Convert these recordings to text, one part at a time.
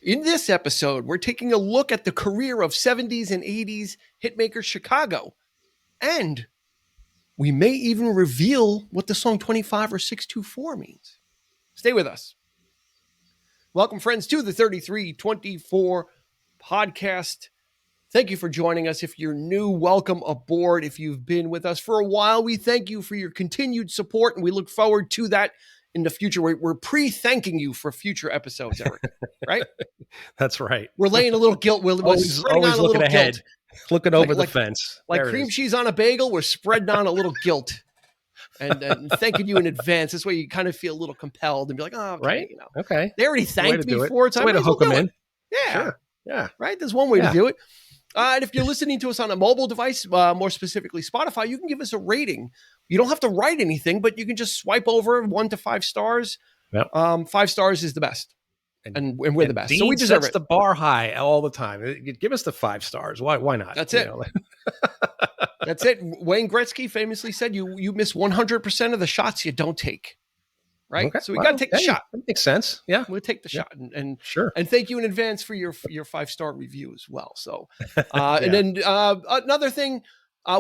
In this episode, we're taking a look at the career of 70s and 80s hitmaker Chicago. And we may even reveal what the song 25 or 624 means. Stay with us. Welcome, friends, to the 3324 podcast. Thank you for joining us. If you're new, welcome aboard. If you've been with us for a while, we thank you for your continued support, and we look forward to that in the future. We're pre-thanking you for future episodes, Eric, right? That's right. We're laying a little guilt. We're always looking ahead, guilt. Looking over the fence. Like cream cheese on a bagel, we're spreading on a little guilt and thanking you in advance. This way you kind of feel a little compelled and be like, oh, okay, right? You know. Okay. They already thanked me for it. So way to hook them in. Yeah. Sure. Yeah. Right? There's one way to do it. And if you're listening to us on a mobile device, more specifically Spotify, you can give us a rating. You don't have to write anything, but you can just swipe over 1 to 5 stars. Yep. 5 stars is the best. And we're the best. Dean so we deserve sets the bar high all the time. Give us the 5 stars. Why not? That's it. That's it. Wayne Gretzky famously said, you miss 100% of the shots you don't take. Right. Okay. So we got to take the shot. That makes sense. Yeah. We'll take the shot and sure. And thank you in advance for your 5-star review as well. So, and then another thing,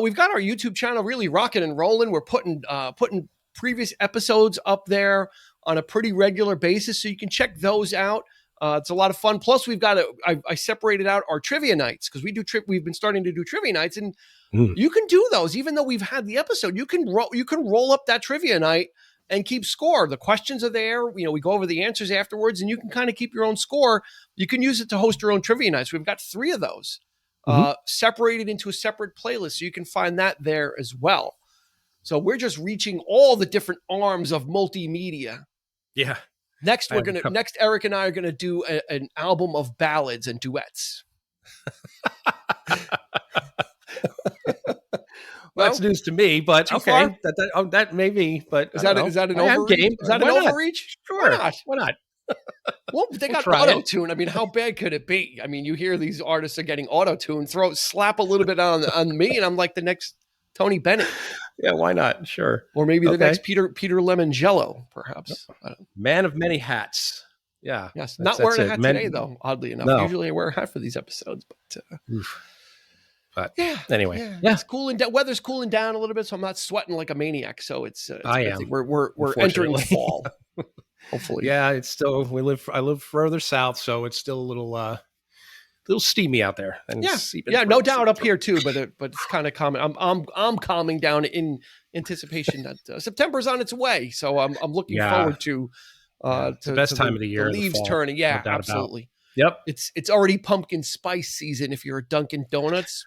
we've got our YouTube channel really rocking and rolling. We're putting previous episodes up there on a pretty regular basis, so you can check those out. It's a lot of fun. Plus, we've got I separated out our trivia nights because we've been starting to do trivia nights, and you can do those even though we've had the episode. You can roll up that trivia night and keep score. The questions are there. You know, we go over the answers afterwards, and you can kind of keep your own score. You can use it to host your own trivia nights. We've got 3 of those separated into a separate playlist, so you can find that there as well. So we're just reaching all the different arms of multimedia. Yeah. Next, Eric and I are gonna do an album of ballads and duets. Well, that's news to me, but okay, that may be. But is that an overreach? Is that an overreach? Sure. Why not? Well, they got auto-tune. I mean, how bad could it be? I mean, you hear these artists are getting auto-tune. Slap a little bit on me, and I'm like the next Tony Bennett. Yeah, why not? Sure. Or maybe the next Peter Lemongello, perhaps. Man of many hats. Yeah. Yes. Not wearing a hat today, though, oddly enough. No. Usually I wear a hat for these episodes, but yeah. Anyway. Yeah. It's cooling down. Weather's cooling down a little bit, so I'm not sweating like a maniac. So it's I am. We're entering fall. Hopefully. Yeah, it's still I live further south, so it's still a little steamy out there. And no doubt up here too, but it's kind of calming. I'm calming down in anticipation that September's on its way. So I'm looking forward to the best time of the year. The leaves turning. Yeah, no absolutely. Yep. It's already pumpkin spice season. If you're a Dunkin' Donuts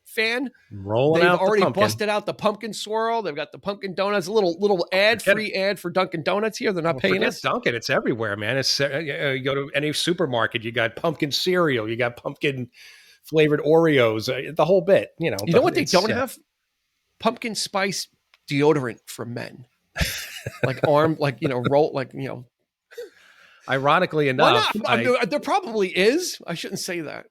fan, they've already busted out the pumpkin swirl. They've got the pumpkin donuts. A little free ad for Dunkin' Donuts here. They're not paying us. Dunkin', it's everywhere, man. It's you go to any supermarket, you got pumpkin cereal, you got pumpkin flavored Oreos, the whole bit. You know what they don't have? Pumpkin spice deodorant for men, roll. Ironically enough, there probably is. I shouldn't say that.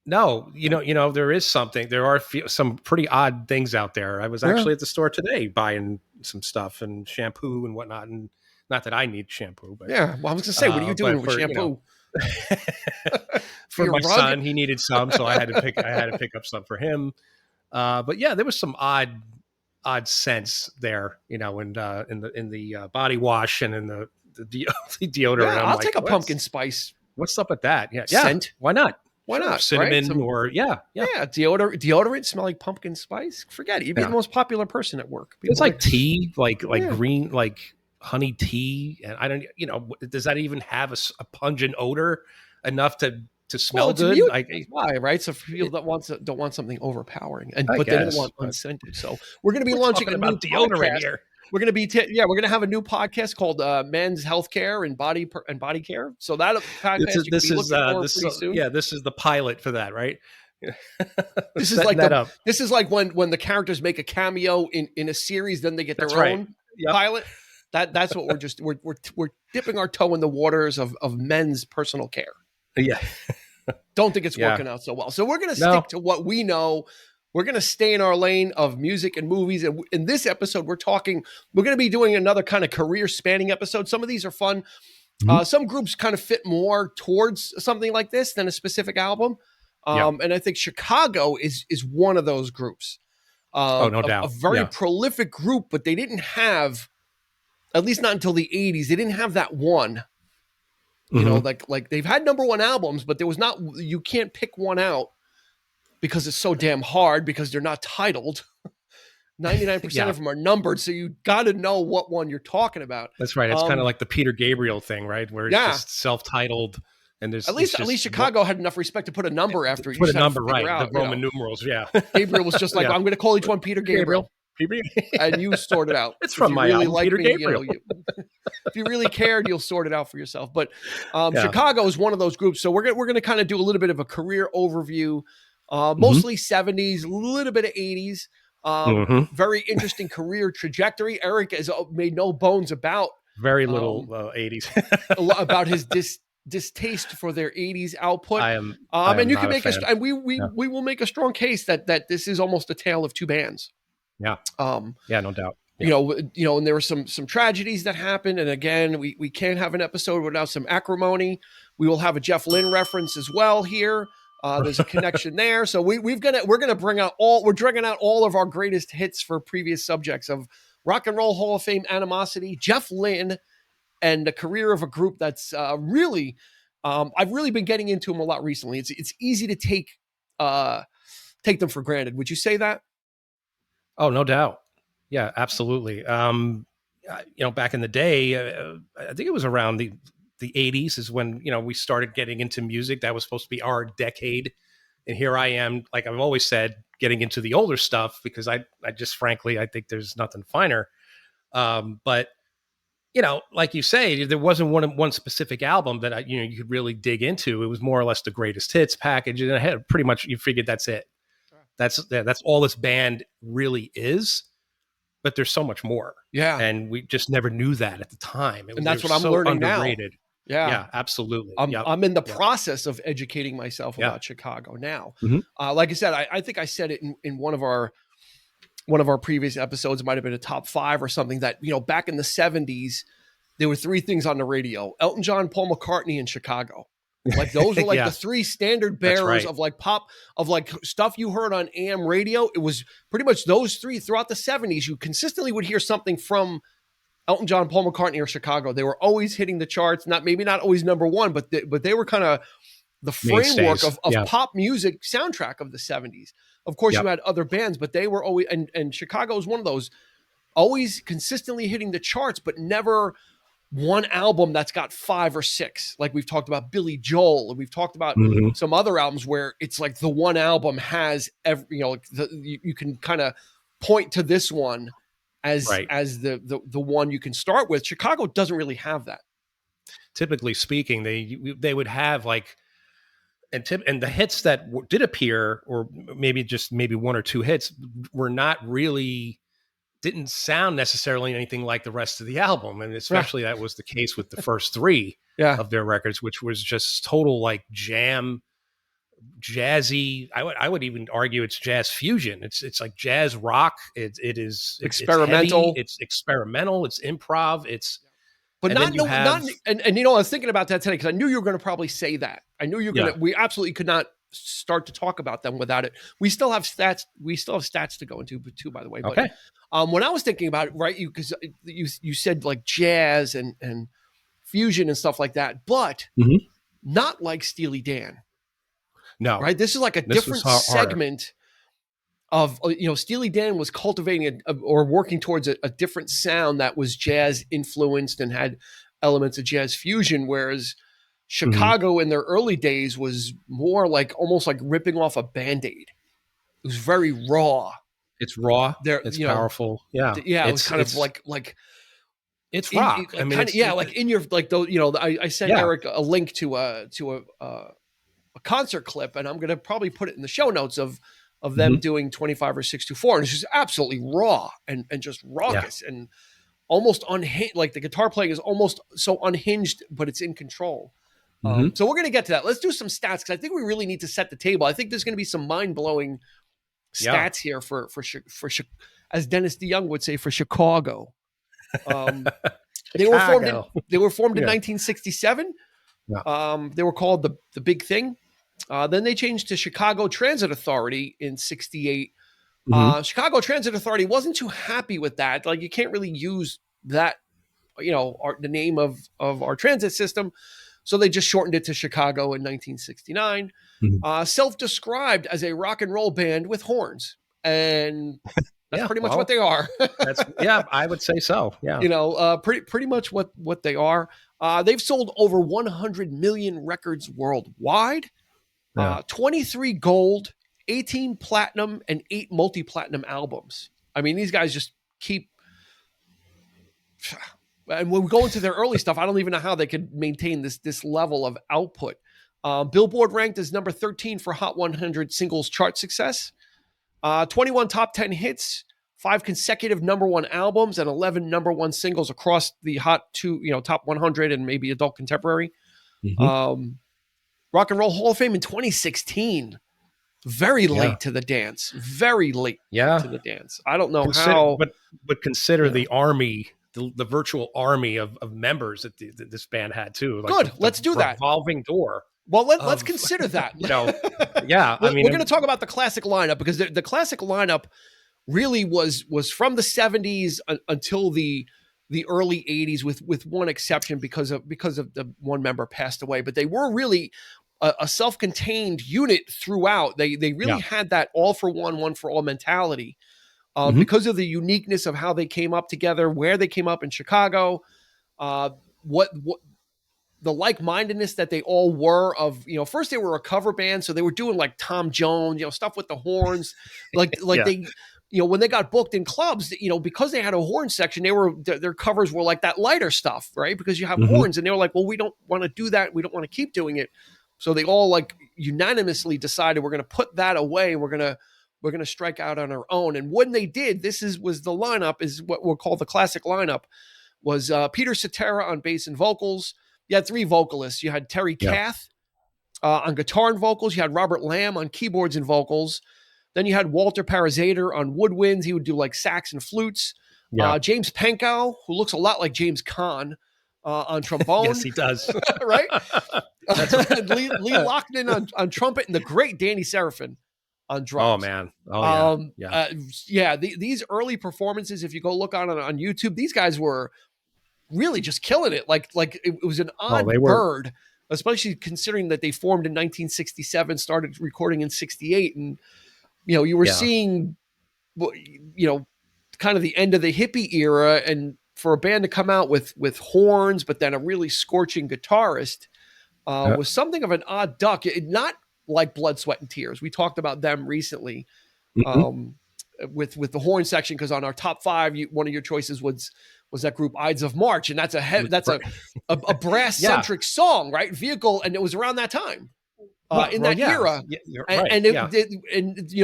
No, there is something. There are some pretty odd things out there. I was actually at the store today buying some stuff and shampoo and whatnot. And not that I need shampoo, but I was going to say, what are you doing with shampoo? For my son, he needed some, so I had to pick up some for him. But yeah, there was some odd scents there, and in the body wash and in the deodorant. Yeah, I'll take a pumpkin spice. What's up with that? Yeah, scent. Why not? Why not? Cinnamon right? Deodorant smell like pumpkin spice. Forget it. You'd be the most popular person at work. It's like tea, like green, like honey tea. And I don't, does that even have a pungent odor enough to smell good? Why, right? So for people that don't want something overpowering, but they don't want unscented. So we're going to be launching a new deodorant here. We're going to be, we're going to have a new podcast called Men's Healthcare and Body Care. So that podcast this is the pilot for that, right? This is like when the characters make a cameo in a series, then they get their own pilot. That's what we're dipping our toe in the waters of men's personal care. Yeah. Don't think it's working out so well. So we're going to stick to what we know. We're going to stay in our lane of music and movies. And in this episode, we're going to be doing another kind of career spanning episode. Some of these are fun. Some groups kind of fit more towards something like this than a specific album. And I think Chicago is one of those groups. No doubt. A very prolific group, but they didn't have, at least not until the 80s, they didn't have that one. You know, like they've had number one albums, but there was not, you can't pick one out because it's so damn hard because they're not titled. 99% of them are numbered, so you got to know what one you're talking about. That's right. It's kind of like the Peter Gabriel thing, right? Where it's just self-titled, and there's at least Chicago had enough respect to put a number after it. Put a number, right? Out, the Roman numerals, Gabriel was just like, I'm going to call each one Peter Gabriel. And you sort it out. It's from my album, Peter Gabriel. If you really cared, you'll sort it out for yourself. But Chicago is one of those groups, so we're going to kind of do a little bit of a career overview, mostly 70s, a little bit of 80s. Very interesting career trajectory. Eric has made no bones about very little 80s about his distaste for their 80s output. I am and you can make and we will make a strong case that this is almost a tale of two bands. No doubt. You know, and there were some tragedies that happened, and again, we can't have an episode without some acrimony. We will have a Jeff Lynne reference as well here. There's a connection there. So we're gonna bring out we're dragging out all of our greatest hits for previous subjects of Rock and Roll Hall of Fame animosity, Jeff Lynne, and the career of a group that's really I've really been getting into them a lot recently. It's easy to take them for granted. Would you say that? Oh, no doubt. Yeah, absolutely. Back in the day, I think it was around the 80s is when, we started getting into music. That was supposed to be our decade. And here I am, like I've always said, getting into the older stuff because I just, frankly, I think there's nothing finer. But, like you say, there wasn't one specific album that you could really dig into. It was more or less the greatest hits package. And I had pretty much, you figured that's it. That's all this band really is. But there's so much more. Yeah. And we just never knew that at the time. And that's what I'm learning underrated. Now. Yeah, absolutely. I'm in the process of educating myself about Chicago now. Like I said, I think I said it in one of our previous episodes. It might have been a top 5 or something that, back in the 70s, there were 3 things on the radio: Elton John, Paul McCartney, and Chicago. Like those were like the 3 standard bearers of like pop, of like stuff you heard on AM radio. It was pretty much those 3 throughout the 70s. You consistently would hear something from Elton John, Paul McCartney, or Chicago. They were always hitting the charts. Maybe not always number 1, but they were kind of the framework of pop music soundtrack of the 70s. Of course, you had other bands, but they were always, and Chicago was one of those, always consistently hitting the charts, but never one album that's got 5 or 6. Like we've talked about Billy Joel, and we've talked about some other albums where it's like the one album has you can kind of point to this one as the one you can start with. Chicago doesn't really have that. Typically speaking, they would have like, and the hits that did appear, or maybe 1 or 2 hits, were not really, didn't sound necessarily anything like the rest of the album. And especially that was the case with the first 3 of their records, which was just total like jam, jazzy. I would even argue it's jazz fusion. It's like jazz rock. It is experimental. It's experimental. It's improv. But I was thinking about that today because I knew you were going to probably say that. I knew you were going to. We absolutely could not start to talk about them without it. We still have stats. We still have stats to go into too, by the way. Okay. But when I was thinking about it, right, because you said like jazz and fusion and stuff like that, but not like Steely Dan. No. Right. This is like a different segment of, Steely Dan was cultivating or working towards a different sound that was jazz influenced and had elements of jazz fusion, whereas Chicago in their early days was more like almost like ripping off a Band-Aid. It was very raw. It's raw. It's powerful. Yeah. Yeah. It was kind of like it's rock. I mean, like in your, like, I sent Eric a link to a concert clip, and I'm going to probably put it in the show notes of them doing 25 or 624. And it's just absolutely raw and just raucous and almost unhinged. Like the guitar playing is almost so unhinged, but it's in control. So we're going to get to that. Let's do some stats, because I think we really need to set the table. I think there's going to be some mind-blowing stats here for as Dennis DeYoung would say, for Chicago. Um, they were formed in Chicago. they were formed in Yeah. 1967. Yeah. They were called the Big Thing. Then they changed to Chicago Transit Authority in '68. Mhm. Chicago Transit Authority wasn't too happy with that. Like, you can't really use that, the name of our transit system. So they just shortened it to Chicago in 1969. Mhm. Self-described as a rock and roll band with horns, and that's Yeah, pretty much what well, they are. yeah, I would say so. Yeah. Pretty much what they are. They've sold over 100 million records worldwide. Yeah. 23 gold, 18 platinum, and 8 multi-platinum albums. I mean, these guys just keep. And when we go into their early stuff, I don't even know how they could maintain this level of output. Billboard ranked as number 13 for Hot 100 singles chart success. 21 top 10 hits, 5 consecutive number one albums, and 11 number one singles across the top 100 and maybe adult contemporary. Mhm. Rock and Roll Hall of Fame in 2016. Very Yeah. late to the dance. Very late Yeah. to the dance. I don't know Consider, how. but consider You know. the army, the virtual army of members that this band had too. Like Good. the Let's do that. revolving door Well, let's of, consider that. yeah. I We're mean, going to talk about the classic lineup, because the classic lineup really was from the 70s until the early 80s, with one exception, because of the one member passed away. But they were really a self-contained unit throughout. They really yeah. had that all for one for all mentality, Mhm. because of the uniqueness of how they came up together, where they came up in Chicago, what the like-mindedness that they all were of, first they were a cover band, so they were doing like Tom Jones, stuff with the horns, like Yeah. they, when they got booked in clubs, because they had a horn section, their covers were like that lighter stuff, right? Because you have Mhm. horns, and they were like, well, we don't want to do that, we don't want to keep doing it, so they all like unanimously decided, we're going to put that away, and we're going to strike out on our own. And when they did, was the lineup, is what we'll call the classic lineup. Was Peter Cetera on bass and vocals. You had 3 vocalists. You had Terry Yeah. Kath on guitar and vocals. You had Robert Lamb on keyboards and vocals. Then you had Walter Parazater on woodwinds. He would do like sax and flutes. Yeah. James Pankow, who looks a lot like James Caan, on trombone. Yes, he does. Right? That's right. Lee Loughlin on trumpet, and the great Danny Serafin on drums. Oh man. Oh yeah. Yeah. These early performances, if you go look on YouTube, these guys were really just killing it. Like it was an odd bird, especially considering that they formed in 1967, started recording in 68. And, you were seeing, kind of the end of the hippie era. And for a band to come out with horns, but then a really scorching guitarist, was something of an odd duck. Not like Blood, Sweat, and Tears. We talked about them recently. Mhm. With the horn section, because on our top 5, one of your choices was that group Ides of March, and that's a brass centric song, right? Vehicle, and it was around that time, in that era,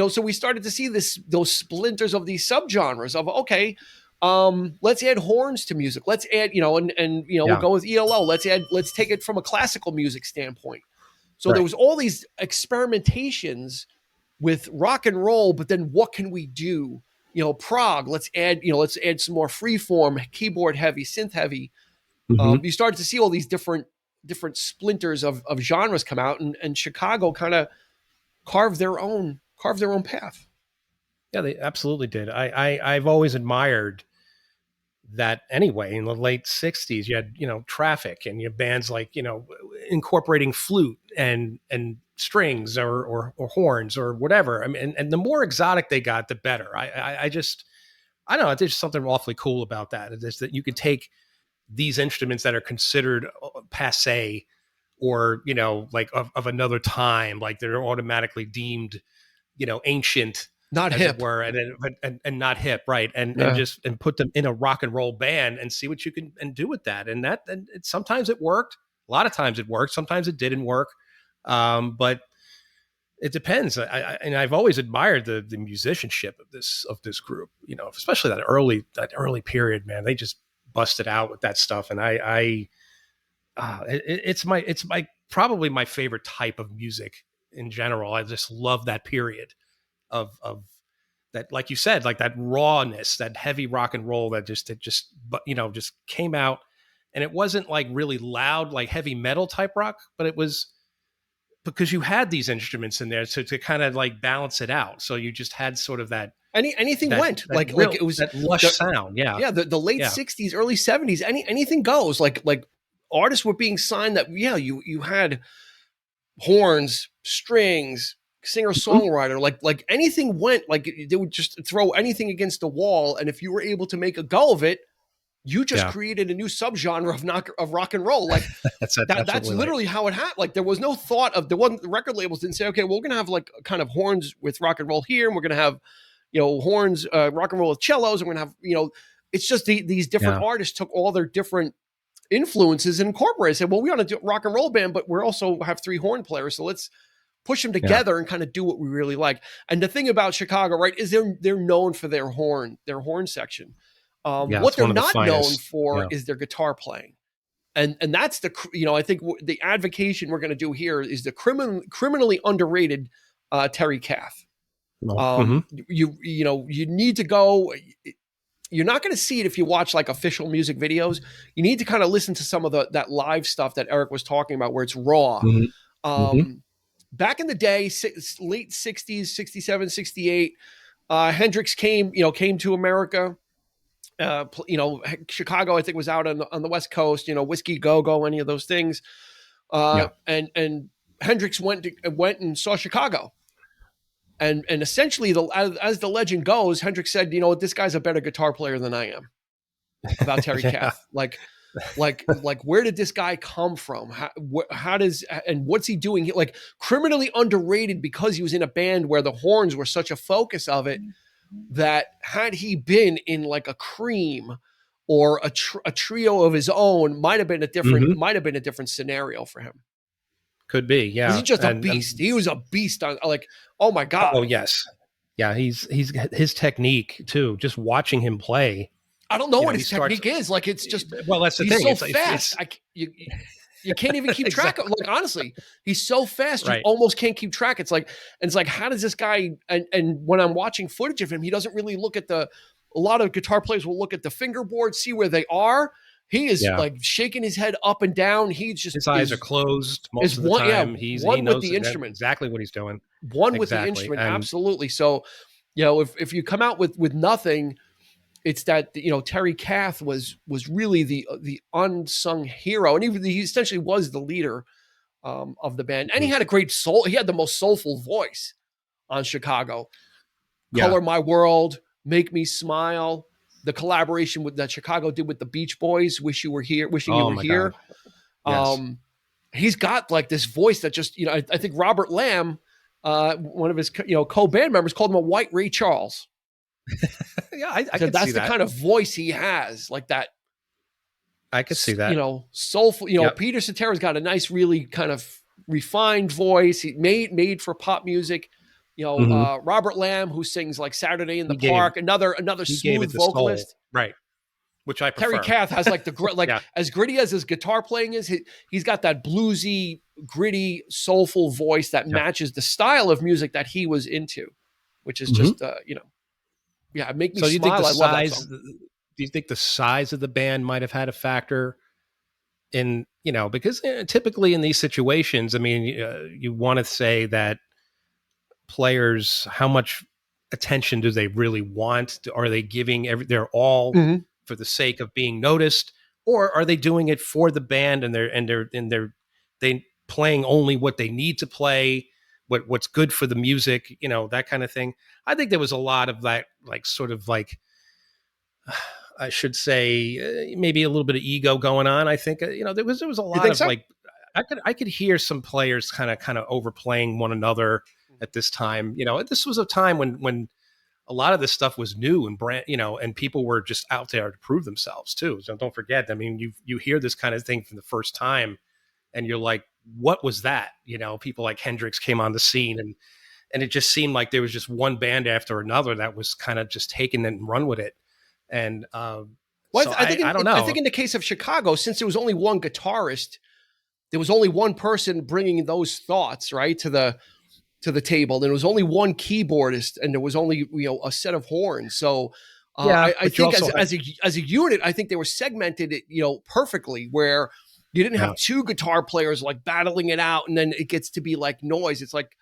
so we started to see those splinters of these subgenres of, okay, let's add horns to music, let's add, we'll go with ELO, let's take it from a classical music standpoint. So there was all these experimentations with rock and roll, but then what can we do? Prog, let's add some more freeform, keyboard heavy, synth heavy. Mhm. You started to see all these different splinters of genres come out, and Chicago kind of carved their own path. Yeah, they absolutely did. I've always admired that anyway. In the late 60s, you had, Traffic, and you had bands like, incorporating flute and strings or horns or whatever. I mean, and the more exotic they got, the better. I don't know. There's something awfully cool about that. It's that you could take these instruments that are considered passe, or, like of another time, like they're automatically deemed, ancient, not as hip, it were, and not hip, right? And put them in a rock and roll band and see what you can do with that. And sometimes it worked. A lot of times it worked. Sometimes it didn't work. But it depends. And I've always admired the musicianship of this group. Especially that early period, man. They just busted out with that stuff, and it's my probably my favorite type of music in general. I just love that period of like you said, like that rawness, that heavy rock and roll that just came out. And it wasn't like really loud, like heavy metal type rock, but it was because you had these instruments in there to kind of like balance it out. So you just had sort of that anything went like it was that lush sound. Yeah. The late 60s, early 70s, anything goes. Like artists were being signed that, you had horns, strings, singer-songwriter, like anything went. Like they would just throw anything against the wall, and if you were able to make a go of it, you just created a new subgenre of rock and roll. Like that's literally how it happened. Like there was no thought of the record labels didn't say, okay, well, we're gonna have like kind of horns with rock and roll here, and we're gonna have horns, rock and roll with cellos, and we're gonna have it's just these different artists took all their different influences and incorporated. Said, well, we want to do a rock and roll band, but we're also have 3 horn players, so let's push them together and kind of do what we really like. And the thing about Chicago, right, is they're known for their horn section. What they're not known for is their guitar playing. And that's I think the advocation we're going to do here is the criminally underrated Terry Kath. You need to go. You're not going to see it if you watch like official music videos. You need to kind of listen to some of that live stuff that Eric was talking about, where it's raw. Back in the day, late 60s, 67, 68, Hendrix came to America. Chicago, I think, was out on the West Coast, Whiskey Go-Go, any of those things. And Hendrix went and saw Chicago. And essentially, as the legend goes, Hendrix said, this guy's a better guitar player than I am, about Terry Kath. Like, where did this guy come from? How does, and what's he doing? Like, criminally underrated because he was in a band where the horns were such a focus of it, that had he been in like a Cream or a trio of his own, might have been a different scenario for him. Could be, yeah. He's just a beast. He was a beast on, like, oh my God. Oh yes, yeah. He's his technique too. Just watching him play. I don't know what his technique is. Like, it's just, that's the thing. He's so fast. You can't even keep track of. Like, honestly, he's so fast, you almost can't keep track. It's like, how does this guy? And when I'm watching footage of him, he doesn't really look at a lot of guitar players will look at the fingerboard, see where they are. He is like shaking his head up and down. His eyes are closed most of the time. He knows with the instrument exactly what he's doing. With the instrument, absolutely. So, if you come out with nothing, it's that Terry Kath was really the unsung hero, and he essentially was the leader of the band, and he had a great soul. He had the most soulful voice on Chicago. Color My World, Make Me Smile. The collaboration that Chicago did with the Beach Boys, Wishing You Were Here. Yes. He's got like this voice that just, I think Robert Lamb, one of his co-band members, called him a white Ray Charles. I so that's the kind of voice he has, like that. I could see that. Soulful. Peter Cetera's got a nice, really kind of refined voice. He made for pop music. Robert Lamb, who sings like Saturday in the Park, another smooth vocalist, soul. Right? Which I prefer. Terry Kath has like as gritty as his guitar playing is. He's got that bluesy, gritty, soulful voice that matches the style of music that he was into, which is just make me smile. Think the size? Do you think the size of the band might have had a factor in because typically in these situations, I mean, you want to say that players, how much attention do they really want? Are they giving their all for the sake of being noticed, or are they doing it for the band and they playing only what they need to play, what's good for the music, that kind of thing? I think there was a lot of that, like sort of like I should say maybe a little bit of ego going on. I think there was a lot of like I could hear some players kind of overplaying one another at this time. This was a time when a lot of this stuff was new and brand, and people were just out there to prove themselves too. So don't forget, I mean, you hear this kind of thing for the first time and you're like, what was that? People like Hendrix came on the scene and it just seemed like there was just one band after another that was kind of just taking it and run with it. And I don't know. I think in the case of Chicago, since there was only one guitarist, there was only one person bringing those thoughts, right, to to the table. And there was only one keyboardist, and there was only a set of horns. So I think as a unit, I think they were segmented it perfectly, where you didn't have two guitar players like battling it out, and then it gets to be like noise. It's like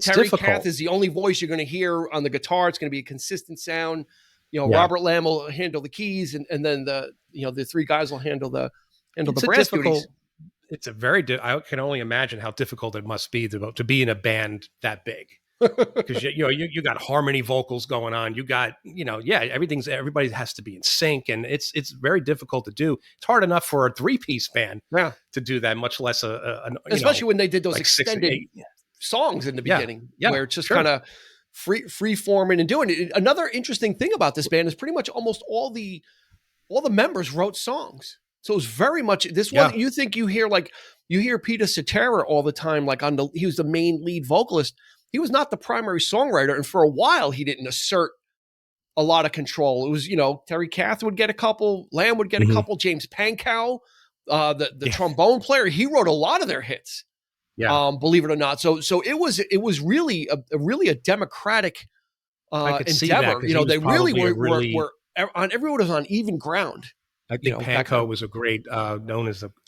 Terry Kath is the only voice you're going to hear on the guitar. It's going to be a consistent sound. Robert Lamb will handle the keys, and then the three guys will handle the brass duties. It's I can only imagine how difficult it must be to be in a band that big, because you got harmony vocals going on. You got everybody has to be in sync, and it's very difficult to do. It's hard enough for a 3-piece band to do that, much less especially when they did those like extended songs in the beginning, where it's just kind of free forming and doing it. Another interesting thing about this band is pretty much almost all the members wrote songs. So it was very much this one. You think you hear Peter Cetera all the time, like he was the main lead vocalist. He was not the primary songwriter, and for a while he didn't assert a lot of control. It was Terry Kath would get a couple, Lamb would get a couple, James Pankow, the trombone player, he wrote a lot of their hits. Believe it or not. So it was really a democratic endeavor. They really were on everyone was on even ground. I think Pankow was a great I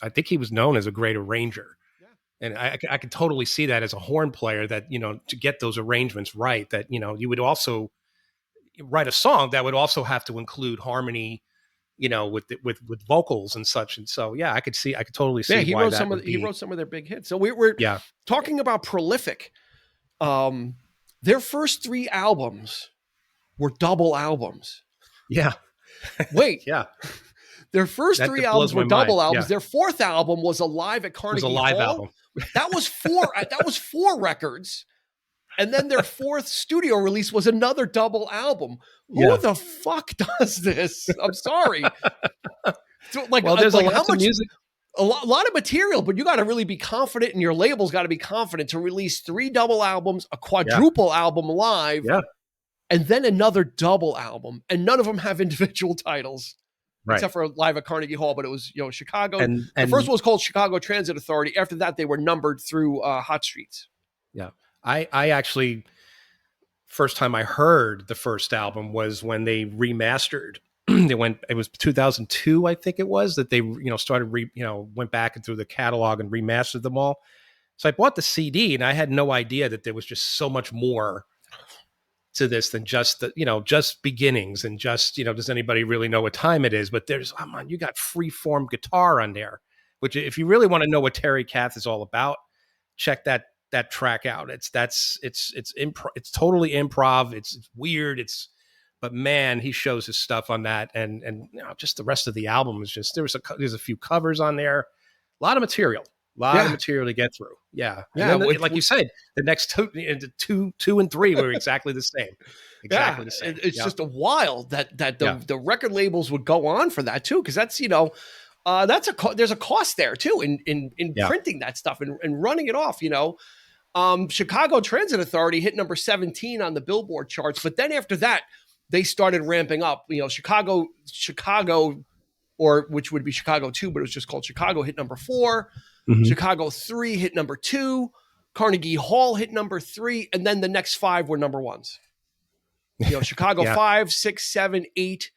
think he was known as a great arranger. Yeah. And I could totally see that as a horn player, that to get those arrangements right, that you would also write a song that would also have to include harmony, with vocals and such. And so I could totally see he wrote some of their big hits. So we're talking about prolific. Their first 3 albums were double albums. Yeah. Wait. Yeah. Their first 3 albums were double albums. Their 4th album was a live at Carnegie Hall. It was a live album. That was 4 records. And then their 4th studio release was another double album. Who the fuck does this? I'm sorry. So, there's how much music? A lot of material, but you got to really be confident, and your label's got to be confident to release 3 double albums, a quadruple album live, and then another double album. And none of them have individual titles. Right. Except for live at Carnegie Hall, but it was Chicago. And the first one was called Chicago Transit Authority. After that, they were numbered through Hot Streets. Yeah, I actually, first time I heard the first album was when they remastered. It was 2002, I think it was, that they started went back and through the catalog and remastered them all. So I bought the CD, and I had no idea that there was just so much more to this than just just beginnings, and just does anybody really know what time it is? But there's you got free-form guitar on there, which if you really want to know what Terry Kath is all about, check that track out. It's totally improv. It's weird. But man, he shows his stuff on that, and just the rest of the album is just there's a few covers on there, a lot of material. Of material to get through. Yeah. And then, like you said, the next two and 3 were exactly the same. Exactly the same. It's just a wild that the record labels would go on for that too, because that's there's a cost there too in printing that stuff and running it off. Chicago Transit Authority hit number 17 on the Billboard charts, but then after that they started ramping up. Chicago, or which would be Chicago 2, but it was just called Chicago, hit number 4. Mm-hmm. Chicago 3 hit number 2, Carnegie Hall hit number 3, and then the next 5 were number 1s. Chicago 5, 6, 7, 8,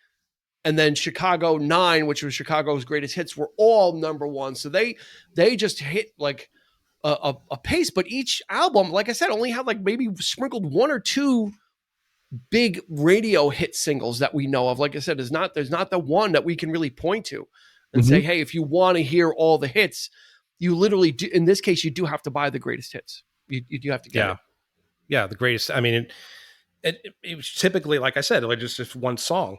and then Chicago 9, which was Chicago's greatest hits, were all number 1. So they just hit like a pace, but each album, like I said, only had like maybe sprinkled 1 or 2 big radio hit singles that we know of. Like I said, there's not the one that we can really point to and say, hey, if you want to hear all the hits, you literally do. In this case, you do have to buy the greatest hits. You do have to get it. Yeah, the greatest. I mean, it was typically, like I said, like just one song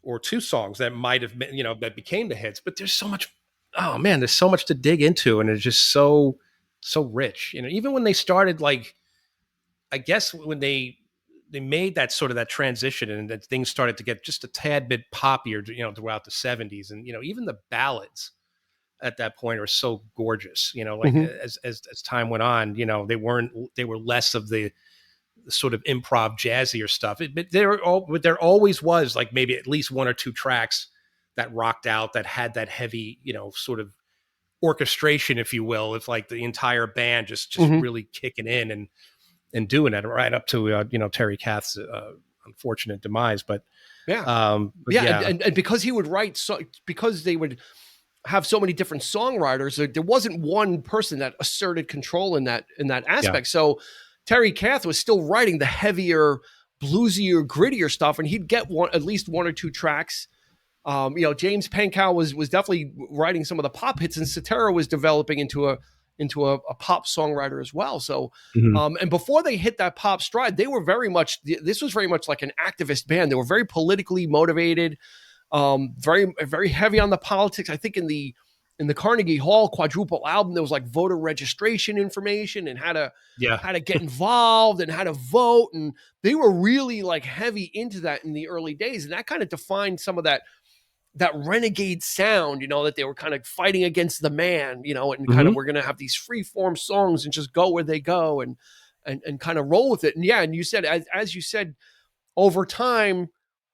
or 2 songs that might have been, that became the hits. But there's so much. Oh man, there's so much to dig into, and it's just so rich. Even when they started, like, I guess when they made that sort of that transition, and that things started to get just a tad bit poppier, throughout the 70s, and even the ballads at that point are so gorgeous, as time went on, they were less of the sort of improv jazzier stuff. But there always was like maybe at least 1 or 2 tracks that rocked out, that had that heavy, sort of orchestration, if you will, if like the entire band just really kicking in. And and doing it right up to Terry Kath's unfortunate demise. But and because he would write, because they would have so many different songwriters, there wasn't one person that asserted control in that aspect. Yeah. So Terry Kath was still writing the heavier, bluesier, grittier stuff, and he'd get at least one or two tracks. James Pankow was definitely writing some of the pop hits, and Cetera was developing into a pop songwriter as well. So, and before they hit that pop stride, they were this was very much like an activist band. They were very politically motivated, very, very heavy on the politics. I think in the Carnegie Hall quadruple album, there was like voter registration information and how to get involved and how to vote. And they were really like heavy into that in the early days. And that kind of defined some of that renegade sound, that they were kind of fighting against the man, and kind of, we're going to have these free form songs and just go where they go and kind of roll with it. And and you said, as you said, over time,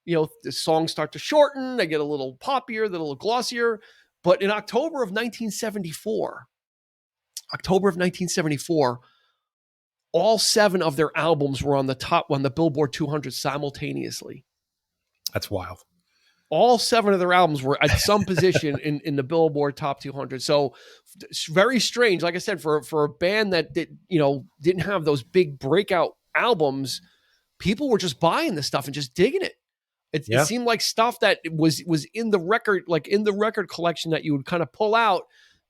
the songs start to shorten, they get a little poppier, a little glossier. But in October of 1974, all 7 of their albums were on the Billboard 200 simultaneously. That's wild. All 7 of their albums were at some position in the Billboard Top 200. So it's very strange. Like I said, for a band that didn't have those big breakout albums, people were just buying this stuff and just digging it. It seemed like stuff that was in the record, like in the record collection that you would kind of pull out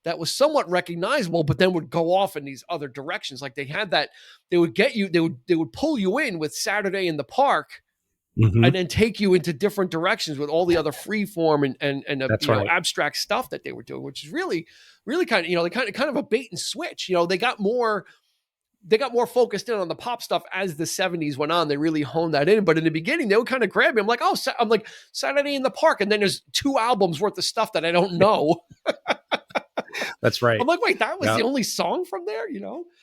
that was somewhat recognizable, but then would go off in these other directions. Like they had that, they would get you, they would pull you in with Saturday in the Park. And then take you into different directions with all the other free form and abstract stuff that they were doing, which is really, really kind of, kind of a bait and switch. They got more focused in on the pop stuff as the 70s went on. They really honed that in. But in the beginning, they would kind of grab me. I'm like, I'm like Saturday in the Park. And then there's 2 albums worth of stuff that I don't know. That's right. I'm like, wait, that was the only song from there,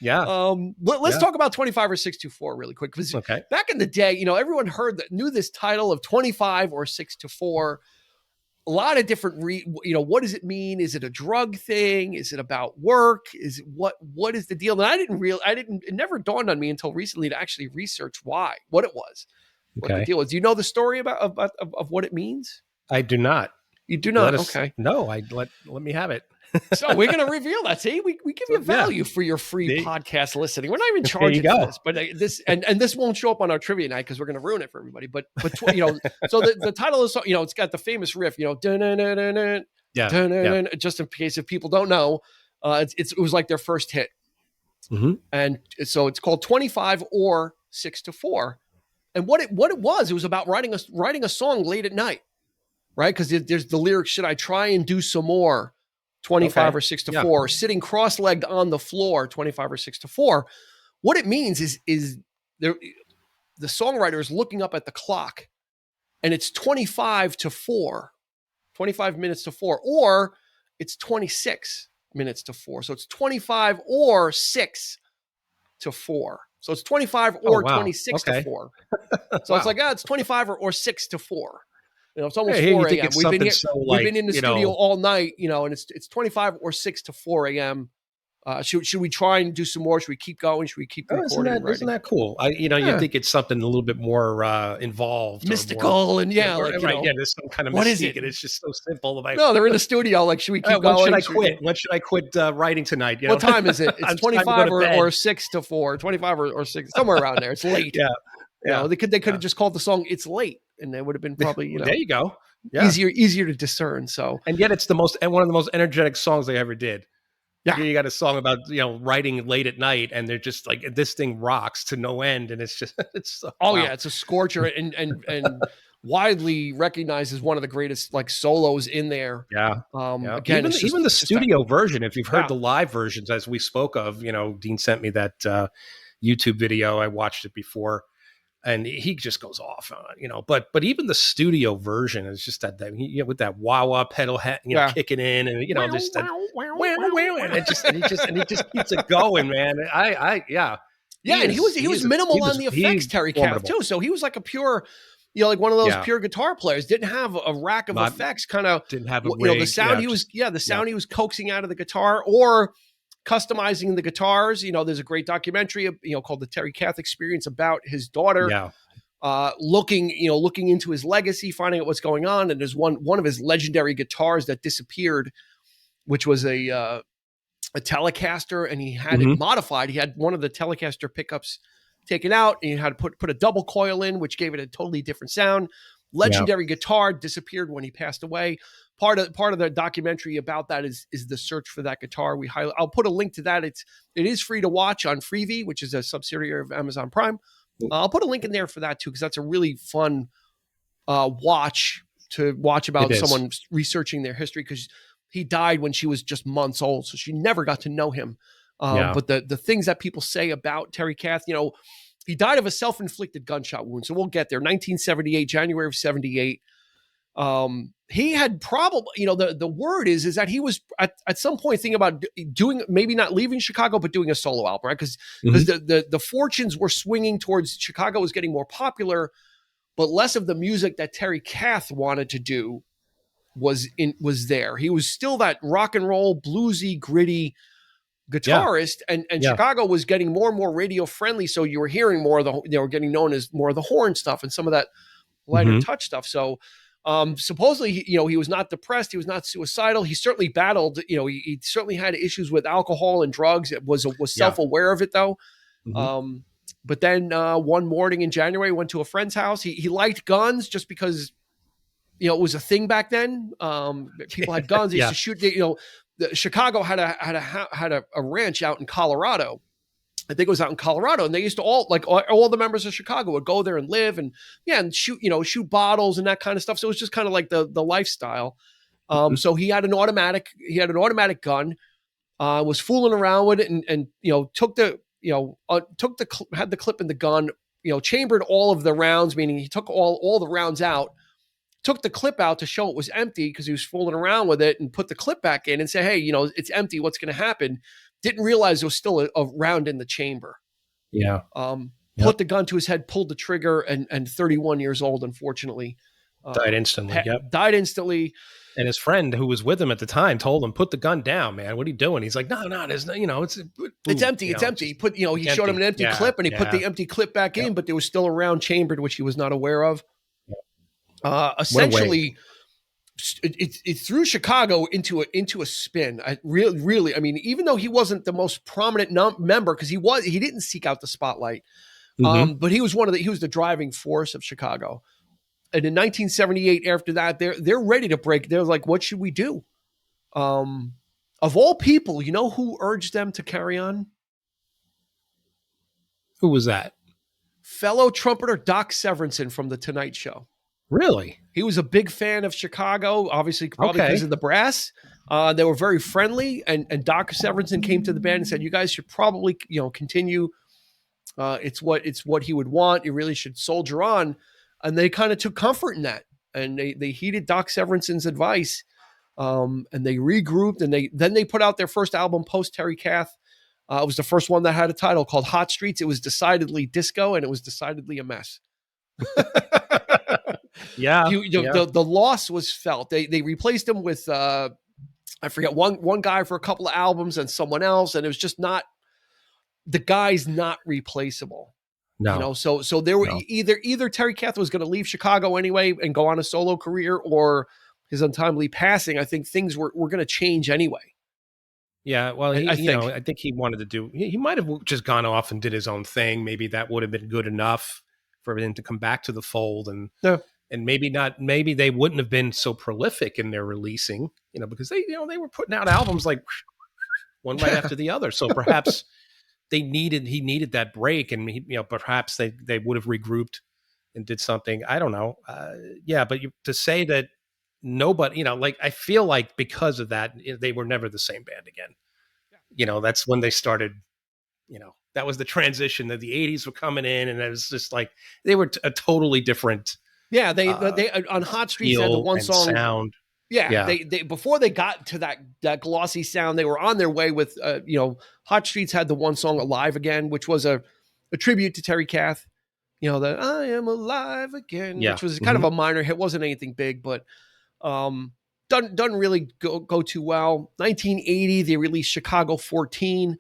Yeah. Let's talk about 25 or 624 really quick. Because back in the day, everyone knew this title of 25 or 624. A lot of different, what does it mean? Is it a drug thing? Is it about work? Is it what is the deal? And it never dawned on me until recently to actually research what it was, what the deal was. Do you know the story of what it means? I do not. You do not? Okay. No, let me have it. So we're going to reveal that. See, we give you value for your free podcast listening. We're not even charging for this, but this won't show up on our trivia night because we're going to ruin it for everybody. But so the title is, it's got the famous riff, just in case if people don't know, it was like their first hit. And so it's called 25 or 6-4. And what it was about writing a song late at night, right? Because there's the lyrics, should I try and do some more? 25 or 6-4, sitting cross-legged on the floor, 25 or 6-4. What it means is the songwriter is looking up at the clock and it's 25 to 4, 25 minutes to 4, or it's 26 minutes to 4. So it's 25 or 6 to 4. So it's 25 or 26 to 4. So it's like, it's 25 or 6 to 4. It's almost 4 a.m. We've been in the studio all night, and it's 25 or 6 to 4 a.m. Should we try and do some more? Should we keep going? Should we keep recording? Isn't that cool? You think it's something a little bit more involved, mystical, more, and there's some kind of what mystique, is it? And it's just so simple. No, they're in the studio. Like, should we keep going? When should I quit? When should I quit writing tonight? What time is it? It's 25 or 6 to 4, 25 or 6, somewhere around there. It's late. They could have just called the song "It's Late," and it would have been probably there you go. Easier to discern. So, and yet it's one of the most energetic songs they ever did. Yeah, you got a song about writing late at night, and they're just like, this thing rocks to no end, and it's just so, it's a scorcher, and widely recognized as one of the greatest like solos in there. Again, even the studio version. If you've heard the live versions, as we spoke of, Dean sent me that YouTube video. I watched it before. And he just goes off on, but even the studio version is just that with that wah-wah pedal kicking in, and just that and he just keeps it going, man. And he was minimal on the effects, Terry Kath too. So he was like a pure, like one of those pure guitar players. Didn't have a rack of effects. Kind of didn't have a rig. The sound he was coaxing out of the guitar, or customizing the guitars. There's a great documentary, called The Terry Kath Experience about his daughter. Yeah. Looking into his legacy, finding out what's going on. And there's one of his legendary guitars that disappeared, which was a Telecaster, and he had it modified. He had one of the Telecaster pickups taken out, and he had to put a double coil in, which gave it a totally different sound. Legendary guitar disappeared when he passed away. Part of the documentary about that is the search for that guitar. I'll put a link to that. It is free to watch on Freevee, which is a subsidiary of Amazon Prime. I'll put a link in there for that too, because that's a really fun watch about someone researching their history, because he died when she was just months old, so she never got to know him. But the things that people say about Terry Kath, he died of a self-inflicted gunshot wound. So we'll get there. 1978, January of 78. He had probably, the word is that he was at some point thinking about doing, maybe not leaving Chicago, but doing a solo album, right? Because the fortunes were swinging towards Chicago was getting more popular, but less of the music that Terry Kath wanted to do was there. He was still that rock and roll, bluesy, gritty guitarist, and Chicago was getting more and more radio friendly. So you were hearing more of they were getting known as more of the horn stuff and some of that lighter touch stuff. So supposedly, he was not depressed. He was not suicidal. He certainly battled, he certainly had issues with alcohol and drugs. It was self-aware of it though. But then one morning in January, went to a friend's house. He liked guns just because, it was a thing back then. People had guns. They used to shoot, Chicago had a ranch out in Colorado. I think it was out in Colorado, and they used to all the members of Chicago would go there and live and shoot bottles and that kind of stuff. So it was just kind of like the lifestyle. So he had an automatic gun, was fooling around with it and had the clip in the gun, chambered all of the rounds, meaning he took all the rounds out, took the clip out to show it was empty because he was fooling around with it, and put the clip back in and say, hey, it's empty. What's going to happen? Didn't realize there was still a round in the chamber. Yeah. Put the gun to his head, pulled the trigger, and 31 years old, unfortunately. Died instantly. Died instantly. And his friend who was with him at the time told him, put the gun down, man. What are you doing? He's like, no, there's no, it's empty. It's empty. He showed him an empty clip, and he put the empty clip back in, but there was still a round chambered, which he was not aware of. Essentially, it threw Chicago into a spin. Really, I mean, even though he wasn't the most prominent member, because he didn't seek out the spotlight, but he was the driving force of Chicago. And in 1978, after that, they're ready to break. They're like, what should we do? Of all people, who urged them to carry on? Who was that? Fellow trumpeter Doc Severinsen from The Tonight Show. Really? He was a big fan of Chicago, obviously, probably because of the brass. They were very friendly, and Doc Severinsen came to the band and said, "You guys should probably, continue. It's what he would want. You really should soldier on." And they kind of took comfort in that, and they heeded Doc Severinsen's advice, and they regrouped, and they put out their first album post Terry Kath. It was the first one that had a title called Hot Streets. It was decidedly disco, and it was decidedly a mess. The loss was felt. They replaced him with I forget one guy for a couple of albums and someone else, and it was just not, the guy's not replaceable. No, so there were either Terry Kath was going to leave Chicago anyway and go on a solo career, or his untimely passing. I think things were going to change anyway. Yeah, well, I think he wanted to do. He might have just gone off and did his own thing. Maybe that would have been good enough for him to come back to the fold, and maybe not. Maybe they wouldn't have been so prolific in their releasing, because they were putting out albums like one right after the other. So perhaps he needed that break, and perhaps they would have regrouped and did something. I don't know. But to say that nobody, I feel like because of that, they were never the same band again. That's when they started. That was the transition that the 80's were coming in, and it was just like they were a totally different. Yeah, they on Hot Streets had the one song sound. Yeah. They before they got to that glossy sound, they were on their way with Hot Streets had the one song Alive Again, which was a tribute to Terry Kath. That I am alive again, which was kind of a minor hit, wasn't anything big, but doesn't really go too well. 1980, they released Chicago 14.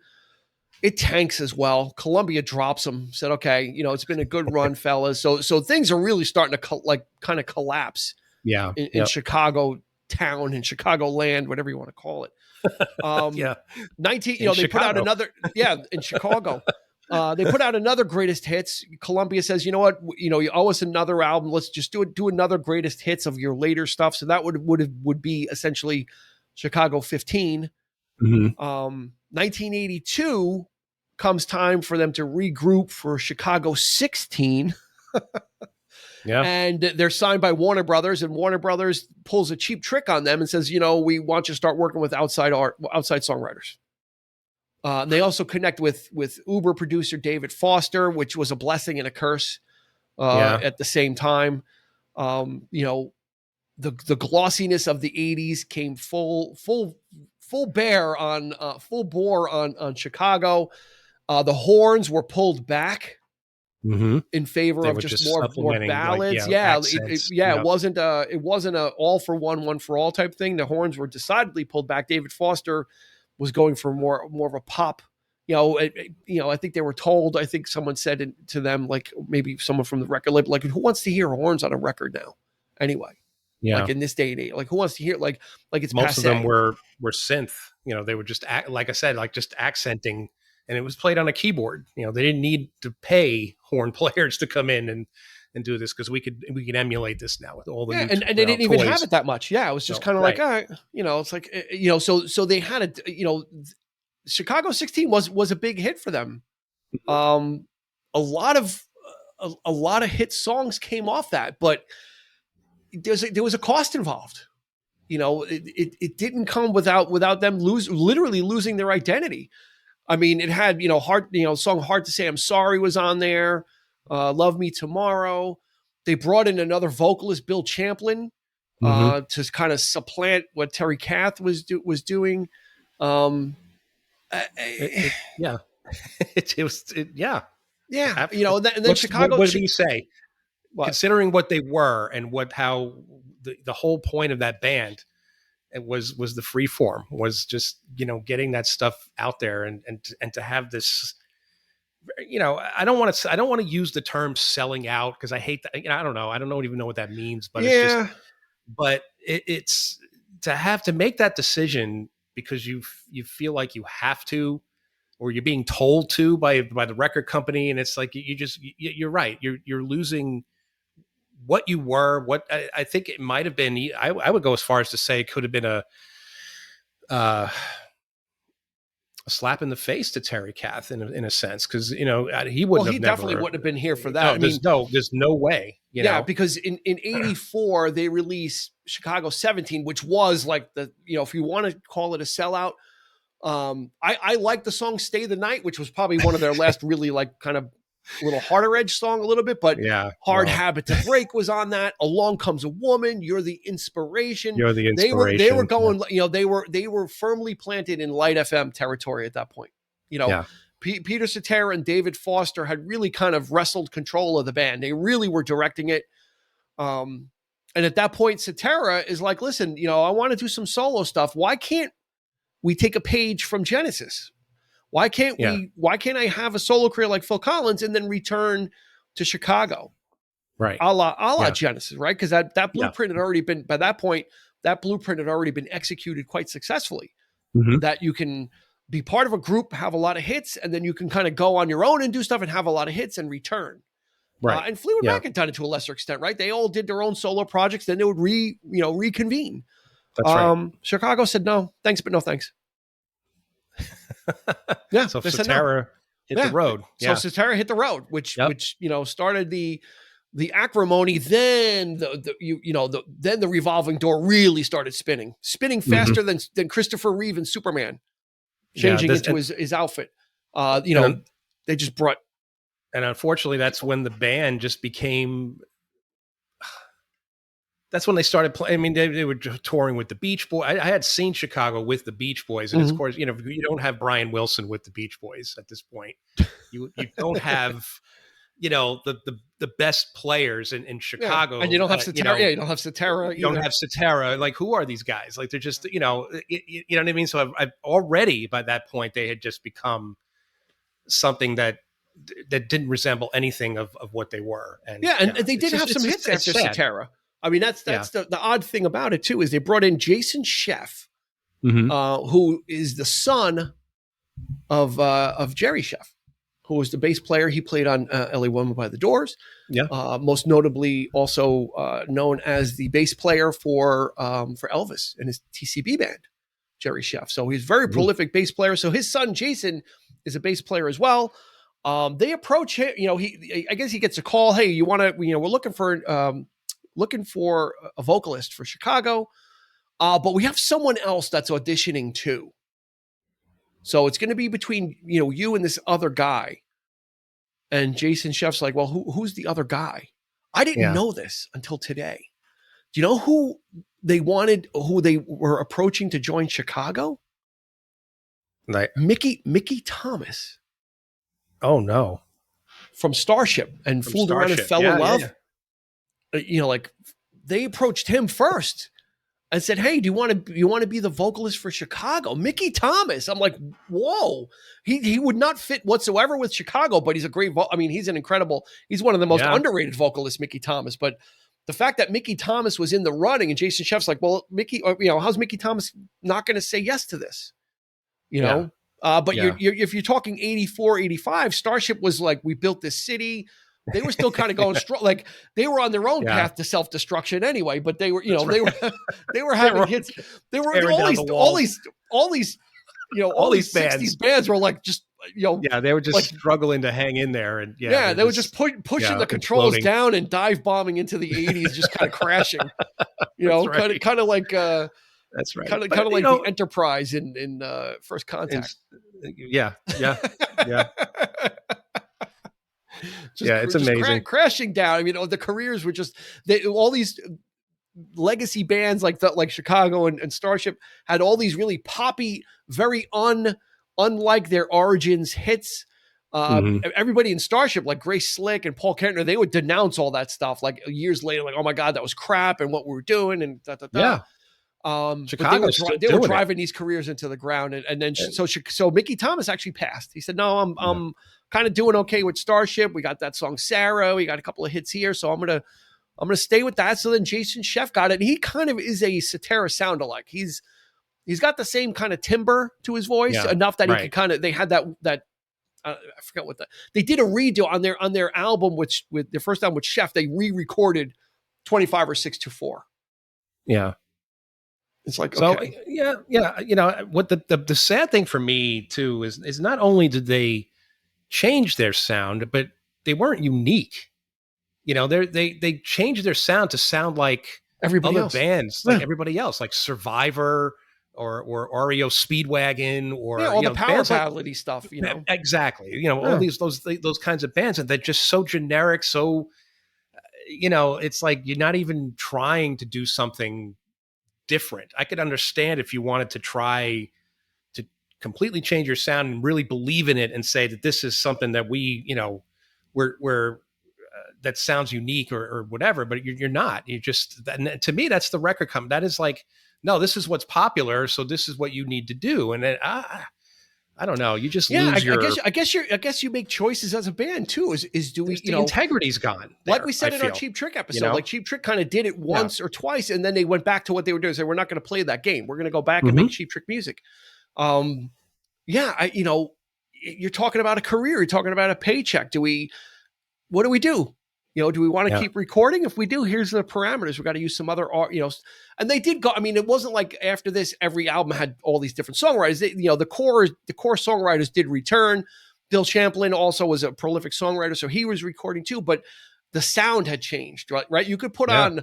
It tanks as well. Columbia drops them. Said, okay, it's been a good run, fellas. So things are really starting to kind of collapse. Yeah. In Chicago town, in Chicago land, whatever you want to call it. Yeah. 19. In they put out Chicago. another. Yeah, in Chicago. They put out another greatest hits. Columbia says, you know what? You owe us another album. Let's just do another greatest hits of your later stuff. So that would be essentially Chicago 15. 1982 comes time for them to regroup for Chicago 16. Yeah. And they're signed by Warner Brothers, and Warner Brothers pulls a cheap trick on them and says, we want you to start working with outside songwriters. They also connect with Uber producer David Foster, which was a blessing and a curse at the same time. The glossiness of the 80s came full bore on Chicago. The horns were pulled back in favor of just more ballads. It wasn't a all for one for all type thing. The horns were decidedly pulled back. David Foster was going for more of a pop. I think they were told. I think someone said to them, like maybe someone from the record label, like, who wants to hear horns on a record now? Anyway, like in this day and age, like who wants to hear like it's most passé. Of them were synth. They were just like I said, like just accenting, and it was played on a keyboard. They didn't need to pay horn players to come in and do this, because we could emulate this now with all the and they didn't even have it that much. It was just kind of like, all right, it's like so they had Chicago 16 was a big hit for them. A lot of hit songs came off that, but there was a cost involved. It didn't come without them literally losing their identity. I mean, it had song "Hard to Say I'm Sorry" was on there. "Love Me Tomorrow." They brought in another vocalist, Bill Champlin, to kind of supplant what Terry Kath was doing. Yeah. And then Chicago. What did he say? What? Considering what they were and how the whole point of that band was the free form, was just getting that stuff out there and to have this. I don't want to use the term selling out, because I hate that. I don't know. I don't even know what that means, but it's to have to make that decision because you feel like you have to, or you're being told to by the record company. And it's like, you're right. You're losing what you were. What I think it might've been, I would go as far as to say it could have been a slap in the face to Terry Kath in a sense, because he wouldn't. He definitely wouldn't have been here for that. There's no way. Because in 84 they released Chicago 17, which was like the if you want to call it a sellout. I like the song "Stay the Night," which was probably one of their last really like kind of little harder edge song a little bit, but "Hard Habit to Break" was on that. "Along Comes a Woman," "You're the Inspiration." They were going, they were firmly planted in Light FM territory at that point. Peter Cetera and David Foster had really kind of wrestled control of the band. They really were directing it. And at that point, Cetera is like, listen, I want to do some solo stuff. Why can't we take a page from Genesis? Why can't I have a solo career like Phil Collins and then return to Chicago? Right. A la Genesis, right? Because that blueprint had already been, by that point, that blueprint had already been executed quite successfully. That you can be part of a group, have a lot of hits, and then you can kind of go on your own and do stuff and have a lot of hits and return. Right. And Fleetwood Mac had done it to a lesser extent, right? They all did their own solo projects, then they would reconvene. That's right. Chicago said no, thanks, but no thanks. So Cetera hit the road. So Cetera hit the road, which started the acrimony. Then then the revolving door really started spinning faster than Christopher Reeve and Superman, changing into his outfit. They just brought. And unfortunately, that's when the band just became. That's when they started playing. I mean, they were touring with the Beach Boys. I had seen Chicago with the Beach Boys. And of course, you don't have Brian Wilson with the Beach Boys at this point. You don't have, the best players in Chicago. And you don't have Cetera. You don't have Cetera. You don't have Cetera. Like, who are these guys? Like, they're just, you know what I mean? So I've already, by that point, they had just become something that didn't resemble anything of what they were. And and they did have some hits after Cetera. I mean, that's the odd thing about it too, is they brought in Jason Sheff, who is the son of Jerry Sheff, who was the bass player. He played on LA Woman by the Doors. Yeah. Most notably also known as the bass player for Elvis and his TCB band, Jerry Sheff. So he's a very prolific bass player. So his son, Jason, is a bass player as well. They approach him, I guess he gets a call. Hey, you want to, we're looking for a vocalist for Chicago. But we have someone else that's auditioning too. So it's going to be between, you and this other guy. And Jason Sheff's like, well, who's the other guy? I didn't know this until today. Do you know who they were approaching to join Chicago? Like Mickey Thomas. Oh no. From Starship and Fooled Around and Fell in Love. Yeah. Like, they approached him first and said, hey, do you want to be the vocalist for Chicago? Mickey Thomas. I'm like, whoa. He would not fit whatsoever with Chicago, but he's a great he's one of the most underrated vocalists, Mickey Thomas. But the fact that Mickey Thomas was in the running and Jason Sheff's like, well, Mickey, how's Mickey Thomas not going to say yes to this? But if you're talking 84, 85, Starship was like, we built this city. They were still kind of going strong. Like, they were on their own path to self-destruction anyway, but they were, they were having hits. They were all these 60s bands were like, just, they were just struggling to hang in there. And they were just pushing the controls down and dive bombing into the 80s, just kind of crashing, kind of like, that's right. Kind of like the Enterprise in First Contact. Yeah. It's amazing. Crashing down. I mean, the careers were just all these legacy bands like Chicago and Starship had all these really poppy, very unlike their origins hits. Everybody in Starship, like Grace Slick and Paul Kentner, they would denounce all that stuff like years later, like, oh my God, that was crap and what we were doing and Yeah. Chicago, they were driving these careers into the ground, and then so Mickey Thomas actually passed. He said, "No, I'm kind of doing okay with Starship. We got that song Sarah. We got a couple of hits here, so I'm gonna stay with that." So then Jason Sheff got it, and he kind of is a Cetera sound alike. He's got the same kind of timbre to his voice enough that he could kind of. They had that I forgot what they did a redo on their album, with their first album with Sheff. They re-recorded 25 or 624. Yeah. It's like, okay. So, what the sad thing for me too is not only did they change their sound, but they weren't unique. They changed their sound to sound like everybody other bands, like everybody else, like Survivor or REO Speedwagon or all the power ballady stuff. Exactly. All those kinds of bands, and they're just so generic. So, it's like you're not even trying to do something different. I could understand if you wanted to try to completely change your sound and really believe in it and say that this is something that we're that sounds unique or whatever, but you're not. You just, to me, that's the record company. That is like, no, this is what's popular, so this is what you need to do. And then I don't know. You just lose your. I guess you make choices as a band too. Do we? The integrity's gone. Like we said in our Cheap Trick episode, like Cheap Trick kind of did it once or twice, and then they went back to what they were doing. Said, we're not going to play that game. We're going to go back and make Cheap Trick music. You're talking about a career. You're talking about a paycheck. What do we do? Do we want to keep recording? If we do, here's the parameters. We got to use some other art, and they did go. I mean, it wasn't like after this, every album had all these different songwriters. The core songwriters did return. Bill Champlin also was a prolific songwriter, so he was recording too, but the sound had changed, right? You could put on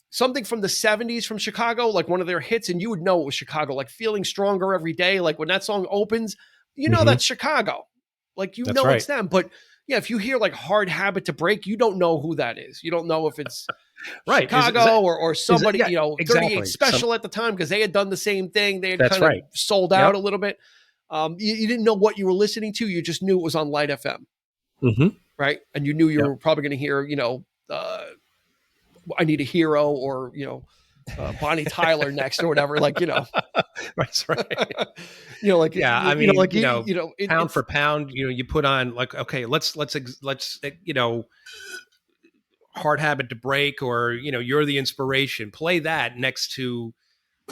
something from the 70s from Chicago, like one of their hits, and you would know it was Chicago, like Feeling Stronger Every Day. Like when that song opens, that's Chicago. Like, it's them. But if you hear like Hard Habit to Break, you don't know who that is. You don't know if it's Chicago or somebody, 38 Special at the time, because they had done the same thing. They had kind of sold out a little bit. You didn't know what you were listening to. You just knew it was on Light FM. right? And you knew you Yep. were probably going to hear, I Need a Hero, or, Bonnie Tyler next or whatever, like, That's right. like, Yeah, I mean, like, pound for pound, you put on like, okay, let's Hard Habit to Break, or You're the Inspiration. Play that next to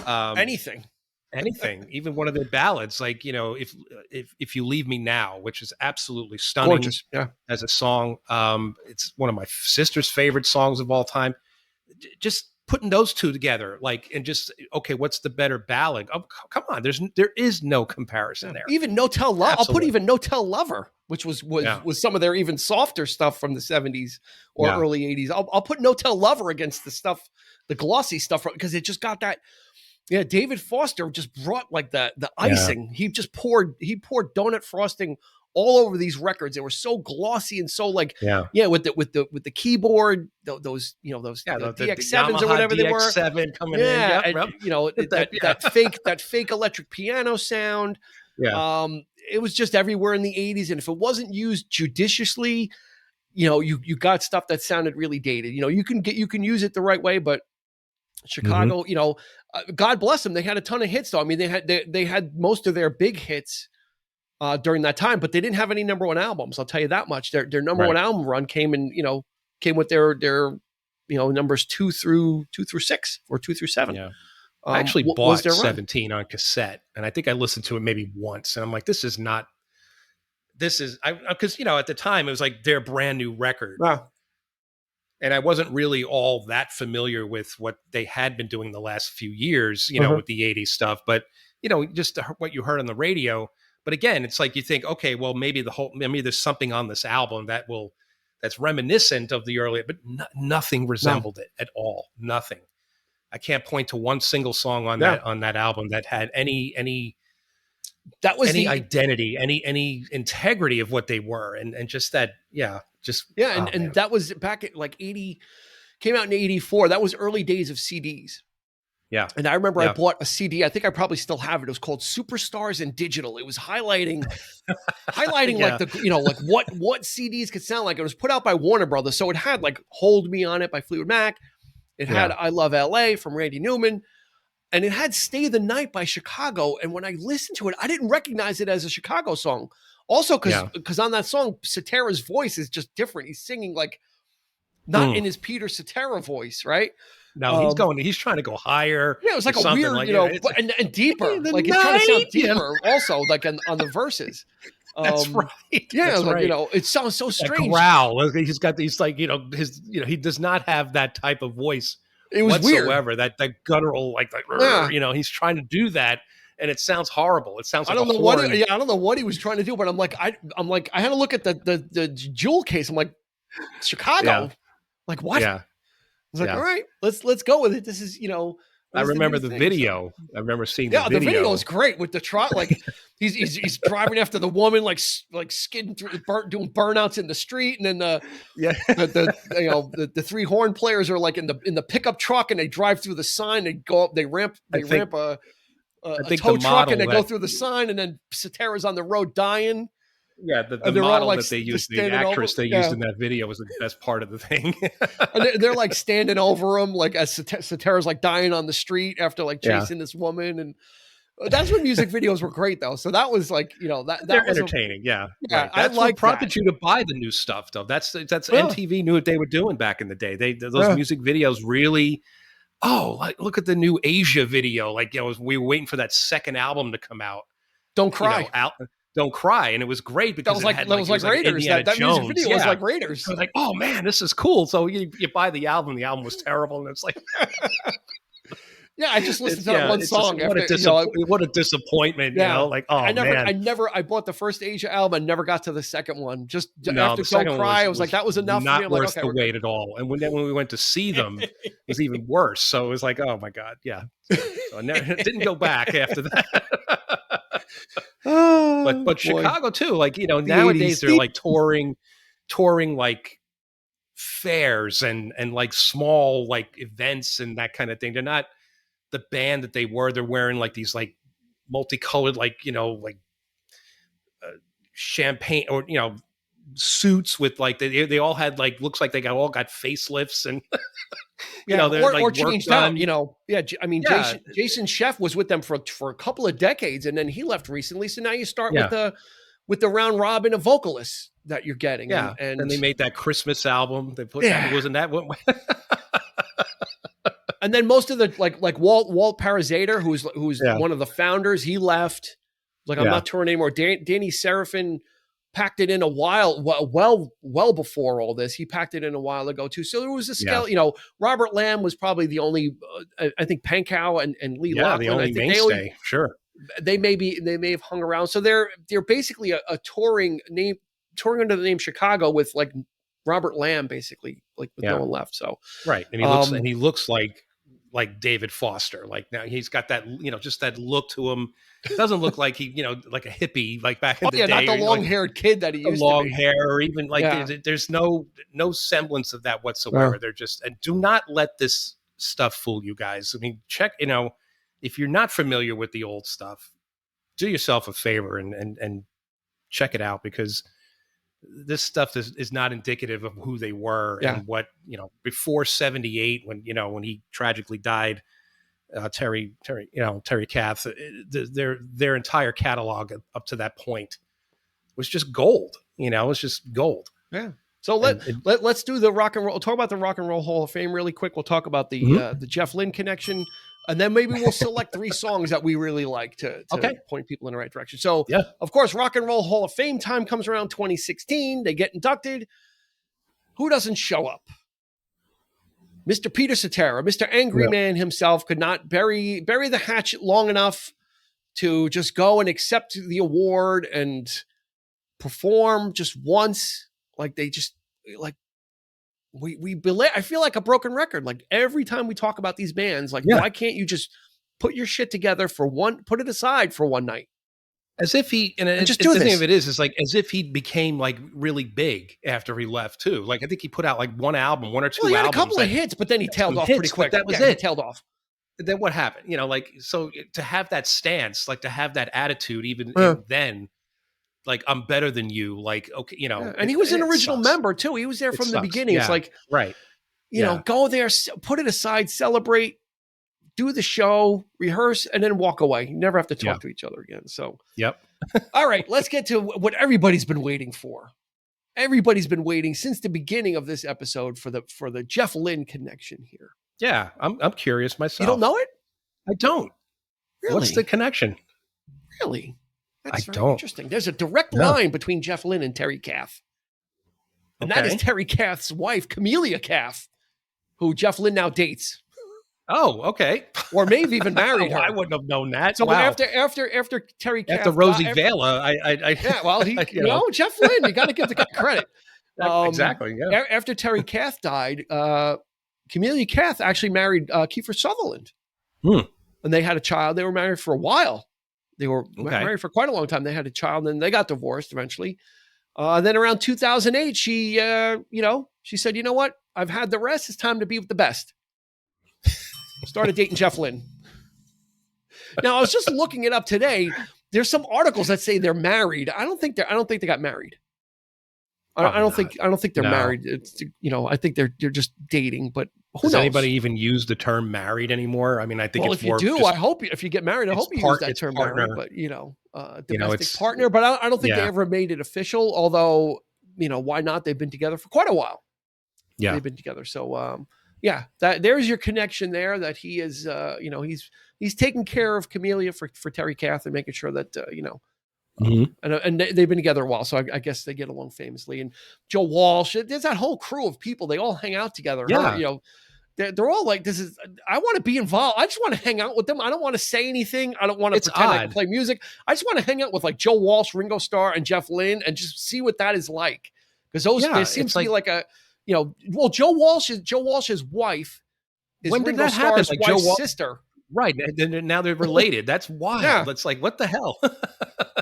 anything. anything, even one of their ballads, like if You Leave Me Now, which is absolutely stunning Gorgeous. Yeah. as a song. It's one of my sister's favorite songs of all time. Just putting those two together, like, and just, okay, what's the better ballad? Oh, come on, there is no comparison there. Even No Tell Love. I'll put Absolutely. even No Tell Lover, which was some of their even softer stuff from the 70s or early 80s. I'll put No Tell Lover against the glossy stuff, because it just got that. Yeah, David Foster just brought like the icing. He just poured donut frosting all over these records. They were so glossy and so like with the keyboard, those the DX7s or whatever they were. DX7 coming in. That fake electric piano sound. Yeah. It was just everywhere in the 80s, and if it wasn't used judiciously, you got stuff that sounded really dated. You can use it the right way, but Chicago, God bless them. They had a ton of hits, though. I mean, they had most of their big hits during that time, but they didn't have any number one albums. I'll tell you that much. Their number one album run came with their numbers 2 through 6 or 2 through 7. Yeah. I actually bought 17 on cassette, and I think I listened to it maybe once, and I'm like, because at the time it was like their brand new record. Wow. And I wasn't really all that familiar with what they had been doing the last few years, with the 80s stuff, but, just what you heard on the radio. But again, it's like you think, okay, well, maybe there's something on this album that's reminiscent of the earlier, but nothing resembled it at all. Nothing. I can't point to one single song on that album that had any identity, any integrity of what they were. And just that, and that was back at like 80, came out in 84. That was early days of CDs. Yeah. And I remember I bought a CD. I think I probably still have it. It was called Superstars in Digital. It was highlighting like what CDs could sound like. It was put out by Warner Brothers. So it had like Hold Me on it by Fleetwood Mac. It had I Love LA from Randy Newman. And it had Stay the Night by Chicago. And when I listened to it, I didn't recognize it as a Chicago song. Also, because on that song, Cetera's voice is just different. He's singing like not in his Peter Cetera voice, right? No, he's trying to go higher. Yeah, it was like a weird, and deeper. Like he's trying to sound deeper also, like on the verses. That's right. Yeah, that's right. It sounds so strange. Growl. He's got these he does not have that type of voice. It was whatsoever. weird. That guttural, he's trying to do that, and it sounds horrible. It sounds like I don't know what he was trying to do, but I'm like, I had to look at the jewel case. I'm like, Chicago, like what? Yeah. I was like, all right, let's go with it. This is, I remember the video. I remember seeing the video. The video is great with the trot. Like he's driving after the woman, like skidding through, doing burnouts in the street, and then the three horn players are like in the pickup truck, and they drive through the sign. They go up, they ramp a tow truck, and they go through the sign, and then Cetera's on the road dying. Yeah, the model that they used, the actress they used in that video was the best part of the thing. And they're like standing over him, like as Cetera's like dying on the street after like chasing this woman. And that's when music videos were great, though. So that was like, they're was entertaining. Right. That's what prompted you to buy the new stuff, though. That's MTV knew what they were doing back in the day. Those music videos really. Oh, like look at the new Asia video. Like we were waiting for that second album to come out. Don't Cry. Don't Cry, and it was great because that was like Raiders. That music video was like Raiders. I was like, oh man, this is cool. So you buy the album. The album was terrible, and it's like, I just listened to that one song. What a disappointment! Like I bought the first Asia album. I never got to the second one. Just after Don't Cry, I was like, that was enough. Not for me. worth the wait at all. And when we went to see them, it was even worse. So it was like, oh my god, yeah. So I didn't go back after that. But Chicago too, like nowadays they're like touring like fairs and like small like events and that kind of thing. They're not the band that they were. They're wearing like these like multicolored like champagne or suits with like they all had like looks like they all got facelifts and or like changed out. I mean, Jason Chef was with them for a couple of decades, and then he left recently. So now you start with the round robin of vocalists that you're getting. Yeah, and they made that Christmas album. They put wasn't that what? And then most of the like Walt Parazader, who's one of the founders, he left. Like, I'm not touring anymore. Danny Seraphin packed it in a while, well before all this. He packed it in a while ago too. So there was a scale. Robert Lamb was probably the only. I think Pankow and Lee Loughlin. The only mainstay. Sure. They may have hung around. So they're basically a touring under the name Chicago with like Robert Lamb, basically, like with no one left. So right, and he looks like David Foster. Like now he's got that just that look to him. It doesn't look like he like a hippie like back in the day. Not the long-haired kid that he used to be. Long hair, or even like there's no semblance of that whatsoever. They're just, and do not let this stuff fool you guys. I mean, check if you're not familiar with the old stuff, do yourself a favor and check it out, because this stuff is not indicative of who they were and what, before 78, when he tragically died, Terry Kath, their entire catalog up to that point was just gold. It's just gold. Yeah. So let's do the rock and roll. Talk about the Rock and Roll Hall of Fame really quick. We'll talk about the Jeff Lynne connection, and then maybe we'll select 3 songs that we really like to point people in the right direction. So, of course, Rock and Roll Hall of Fame time comes around 2016. They get inducted. Who doesn't show up? Mr. Peter Cetera, Mr. Angry Man himself, could not bury the hatchet long enough to just go and accept the award and perform just once. Like they just I feel like a broken record. Like every time we talk about these bands, like why can't you just put your shit together put it aside for one night? As if he, and just the thing of it is like as if he became like really big after he left too. Like I think he put out like one or two albums. He had a couple of hits, but then he tailed off pretty quick. That was it. He tailed off. Then what happened? So to have that stance, like to have that attitude, even then, like I'm better than you. Like okay, and he was an original member too. He was there from the beginning. It's like go there, put it aside, celebrate. Do the show, rehearse, and then walk away. You never have to talk to each other again. So, all right, let's get to what everybody's been waiting for. Everybody's been waiting since the beginning of this episode for the Jeff Lynne connection here. Yeah, I'm curious myself. You don't know it? I don't. Really? What's the connection? Really? That's I don't. Interesting. There's a direct line between Jeff Lynne and Terry Kath. And that is Terry Kath's wife, Camellia Kath, who Jeff Lynne now dates. Oh, okay. Or maybe even married her. I wouldn't have known that. So after Terry Kath, after Rosie Vela, Jeff Lynne, you got to give the guy credit. Exactly. Yeah. After Terry Kath died, Camellia Kath actually married Kiefer Sutherland, and they had a child. They were married for a while. They were married for quite a long time. They had a child, and then they got divorced eventually. Then around 2008, she said, "You know what? I've had the rest. It's time to be with the best." Started dating Jeff Lynne. Now I was just looking it up today. There's some articles that say they're married. I don't think they got married. I don't think they're married. It's, I think they're just dating. But does anybody even use the term married anymore? I mean, I think if you do, I hope if you get married, I hope you use that term married. But domestic partner. But I don't think they ever made it official. Although why not? They've been together for quite a while. Yeah, they've been together. So there's your connection there. That he is, he's taking care of Camellia for Terry Kath and making sure that and they've been together a while, so I guess they get along famously. And Joe Walsh, there's that whole crew of people. They all hang out together. Yeah. They're all like, I want to be involved. I just want to hang out with them. I don't want to say anything. I don't want to pretend I can play music. I just want to hang out with like Joe Walsh, Ringo Starr, and Jeff Lynne and just see what that is like. Because there seems to be like a, Joe Walsh's wife is when did Ringo that happen? Starr's wife's sister. Right. And now they're related. That's wild. Yeah. It's like, what the hell?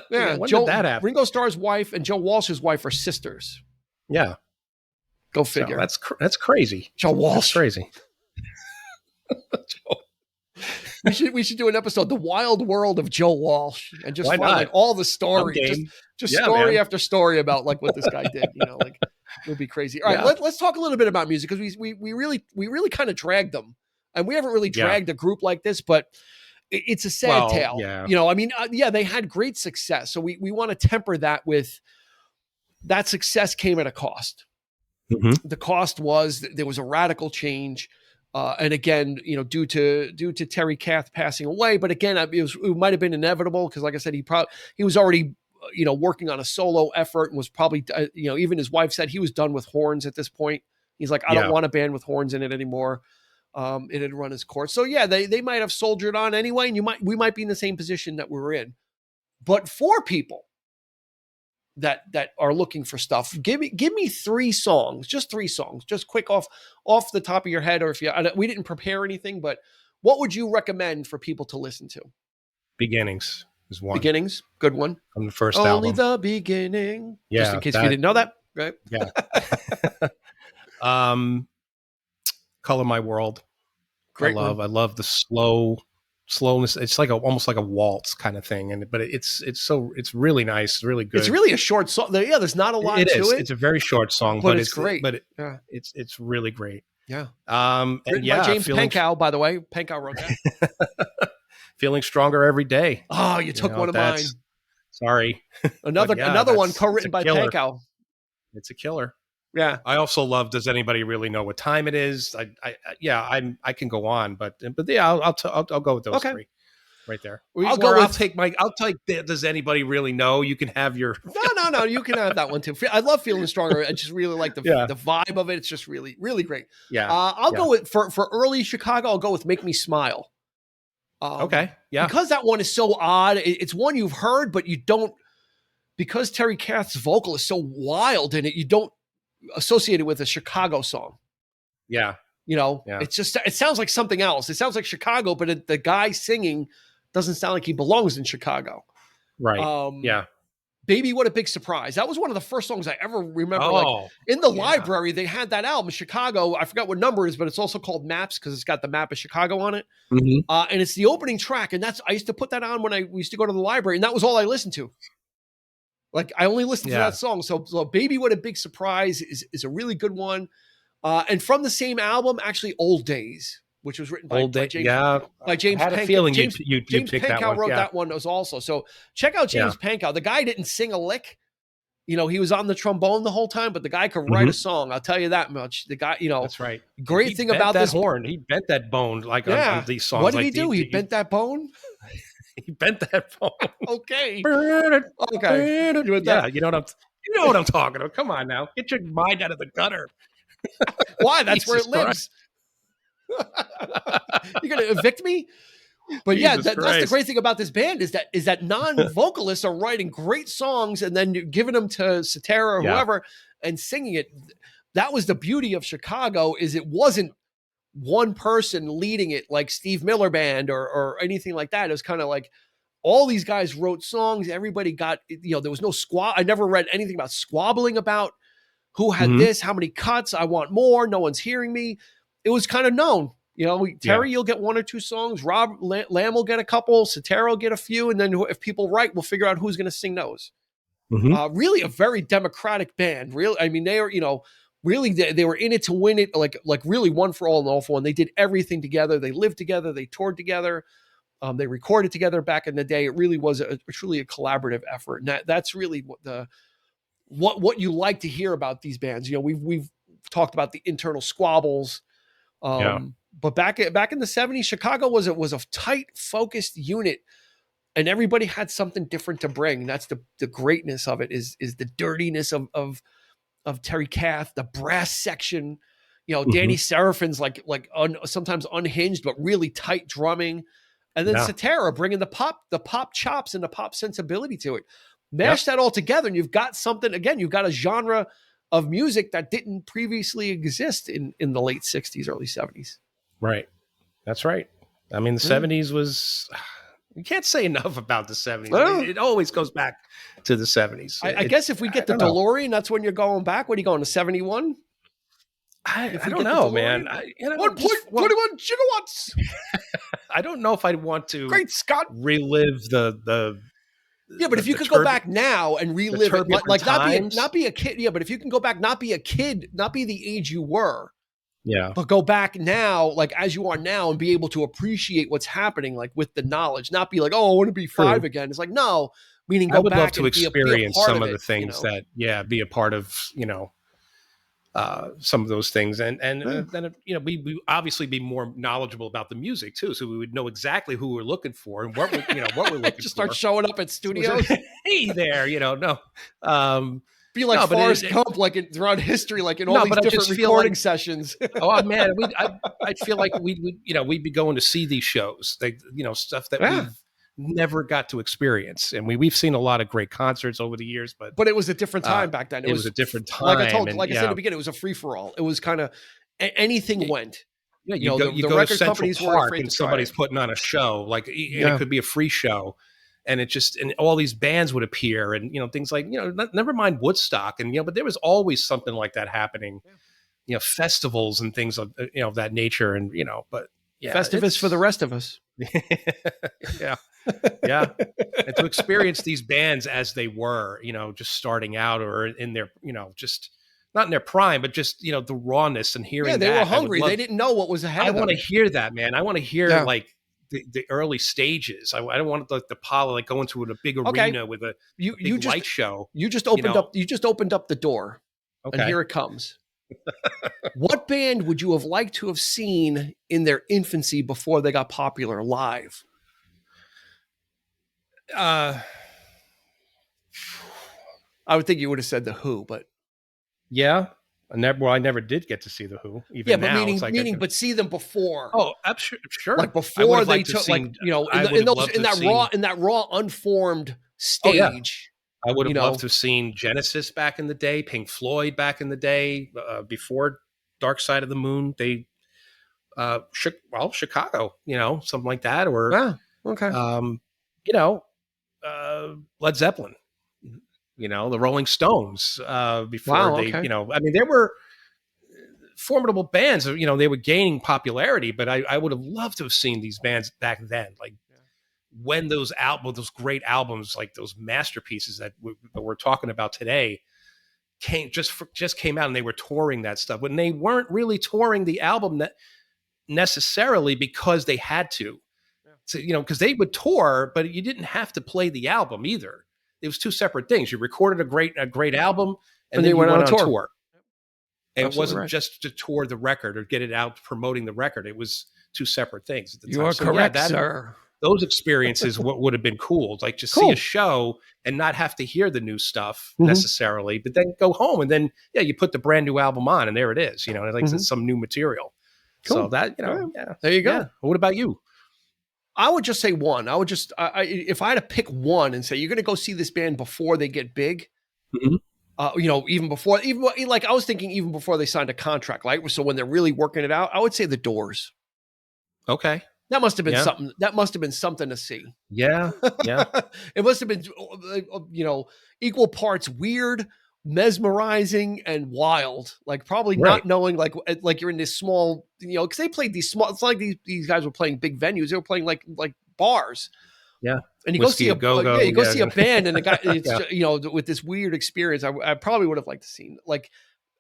When did that happen? Ringo Starr's wife and Joe Walsh's wife are sisters. Yeah. Go figure. So that's crazy. Joe Walsh. That's crazy. we should do an episode, The Wild World of Joe Walsh, and just Why find not? like all the story, just Yeah, story man. after story about like what this guy did. Like it would be crazy. All right, let's talk a little bit about music, because we really kind of dragged them, and we haven't really dragged a group like this, but it's a sad tale. Yeah. I mean, they had great success, so we want to temper that with that success came at a cost. Mm-hmm. The cost was there was a radical change. And again, due to Terry Kath passing away, but again, it might have been inevitable, because, like I said, he was already working on a solo effort, and was probably even his wife said he was done with horns at this point. He's like, I don't want a band with horns in it anymore. It had run its course. So yeah, they might have soldiered on anyway, and we might be in the same position that we were in. But for people that are looking for stuff, give me 3 songs, just quick off the top of your head, or if we didn't prepare anything, but what would you recommend for people to listen to? Beginnings is one. Beginnings, good one. From the first Only album. the beginning. Yeah, just in case you didn't know that, right? Yeah. Color My World. Great. I love the slowness. It's like almost like a waltz kind of thing, but it's really nice, really good. It's really a short song. Yeah, there's not a lot to it. It's a very short song, but it's great. It's really great. Yeah. And by James Pankow, by the way. Pankow wrote that. Feeling Stronger Every Day. Oh, you took one of mine. Sorry. Another one co-written by Pankow. It's a killer. Yeah. I also love Does Anybody Really Know What Time It Is? I can go on, but yeah, I'll go with those 3 right there. I'll take Does Anybody Really Know? You can have your No, you can have that one too. I love Feeling Stronger. I just really like the vibe of it. It's just really, really great. Yeah. I'll go with for early Chicago, I'll go with Make Me Smile. Okay. Yeah. Because that one is so odd. It's one you've heard, but you don't, because Terry Kath's vocal is so wild in it, you don't associate it with a Chicago song. Yeah. It's just, it sounds like something else. It sounds like Chicago, but the guy singing doesn't sound like he belongs in Chicago. Right. Yeah. Baby, What a Big Surprise. That was one of the first songs I ever remember. Like in the library, they had that album, Chicago. I forgot what number it is, but it's also called Maps, because it's got the map of Chicago on it. Mm-hmm. And it's the opening track. And I used to put that on when we used to go to the library, and that was all I listened to. Like, I only listened to that song. So Baby, What a Big Surprise is a really good one. And from the same album, actually, Old Days, which was written by James. By James. I had a feeling you James picked Pankow that one. wrote that one as also. So check out James Pankow. The guy didn't sing a lick. He was on the trombone the whole time, but the guy could write a song. I'll tell you that much. The guy, that's right. Great thing about this horn, he bent that bone on these songs. What did he do? He bent that bone. He bent that bone. Okay. Okay. Yeah, you know what I'm talking about. Come on now, get your mind out of the gutter. Why? That's where it lives. You're gonna evict me? But that's the great thing about this band is that non-vocalists are writing great songs and then giving them to Cetera or whoever and singing it. That was the beauty of Chicago, is it wasn't one person leading it like Steve Miller Band or anything like that. It was kind of like all these guys wrote songs. Everybody got, there was no I never read anything about squabbling about who had this, how many cuts, I want more, no one's hearing me. It was kind of known. Terry, you'll get 1 or 2 songs. Rob Lamb will get a couple. Cetera will get a few. And then if people write, we'll figure out who's going to sing those. Mm-hmm. Really a very democratic band. Really, I mean, they are, really they were in it to win it. Like really one for all and all for one. They did everything together. They lived together. They toured together. They recorded together back in the day. It really was truly a collaborative effort. And that's really what you like to hear about these bands. We've talked about the internal squabbles. But back in the 70s, Chicago was a tight, focused unit, and everybody had something different to bring. And that's the greatness of it is the dirtiness of Terry Kath, the brass section. Danny Seraphin's sometimes unhinged but really tight drumming, and then Cetera bringing the pop chops and the pop sensibility to it. Mash that all together, and you've got something. Again, you've got a genre of music that didn't previously exist in the late 60s, early 70s. Right. That's right. I mean, the 70s was, you can't say enough about the 70s. It always goes back to the 70s. I guess if we get the DeLorean, that's when you're going back. What are you going to 71? I don't know, man. 1.21 gigawatts. I don't know if I'd want to Great Scott. relive the Yeah, but if you could go back now and relive it, like not be a kid. Yeah, but if you can go back, not be a kid, not be the age you were. Yeah. But go back now, like as you are now, and be able to appreciate what's happening, like with the knowledge, not be like, oh, I want to be 5 again. It's like, no, meaning go back. I would love to experience some of the things that, be a part of, some of those things. And then, we obviously be more knowledgeable about the music too. So we would know exactly who we're looking for and what we're looking for. Just start showing up at studios. Hey there, no. Be like Forrest Gump, like throughout history, like in all these different recording sessions. Oh man, I feel like we'd be going to see these shows, like stuff that we've never got to experience. And we've seen a lot of great concerts over the years, but it was a different time back then. It was a different time. Like I said in the beginning, it was a free for all. It was kind of anything went. Yeah, you go to Central Park and somebody's putting on a show, like it could be a free show. And and all these bands would appear and, things like, never mind Woodstock. And, but there was always something like that happening, festivals and things of, that nature. And, but yeah. Festivus for the rest of us. Yeah. Yeah. And to experience these bands as they were, just starting out or in their, just not in their prime, but just, the rawness and hearing that. Yeah, they were hungry. They didn't know what was ahead of them. I want to hear that, man. I want to hear like, the early stages. I don't want the Apollo like go into a big arena with a big light show. You just opened up. You just opened up the door, and here it comes. What band would you have liked to have seen in their infancy before they got popular live? I would think you would have said the Who, but yeah. I never did get to see the Who. Even but now, but see them before. Oh, I'm sure. Like before they took, in that raw, unformed stage. I would have loved to have seen Genesis back in the day, Pink Floyd back in the day, before Dark Side of the Moon. They, Chicago, something like that, or Led Zeppelin. The Rolling Stones, before they were formidable bands. They were gaining popularity, but I would have loved to have seen these bands back then. Like when those great albums, like those masterpieces that we're talking about today, just came out, and they were touring that stuff when they weren't really touring the album necessarily because they had to. So, because they would tour, but you didn't have to play the album either. It was two separate things. You recorded a great album, and then you went on tour. And it wasn't just to tour the record or get it out promoting the record. It was two separate things at the time. You are correct, sir. Those experiences would have been cool. Like to see a show and not have to hear the new stuff necessarily, but then go home and then, you put the brand new album on and there it is, it's some new material. Cool. So that, there you go. Yeah. What about you? I would just say one. I would just, if I had to pick one and say, you're going to go see this band before they get big, even before I was thinking even before they signed a contract, right? So when they're really working it out, I would say the Doors. Okay. That must have been something. That must have been something to see. Yeah. Yeah. It must have been, equal parts weird, mesmerizing, and wild. Like probably not knowing like you're in this small, because they played these small. It's like these guys were playing big venues. They were playing like bars. Yeah. And you Whiskey go see a band and a guy, it's, with this weird experience. I probably would have liked to see like,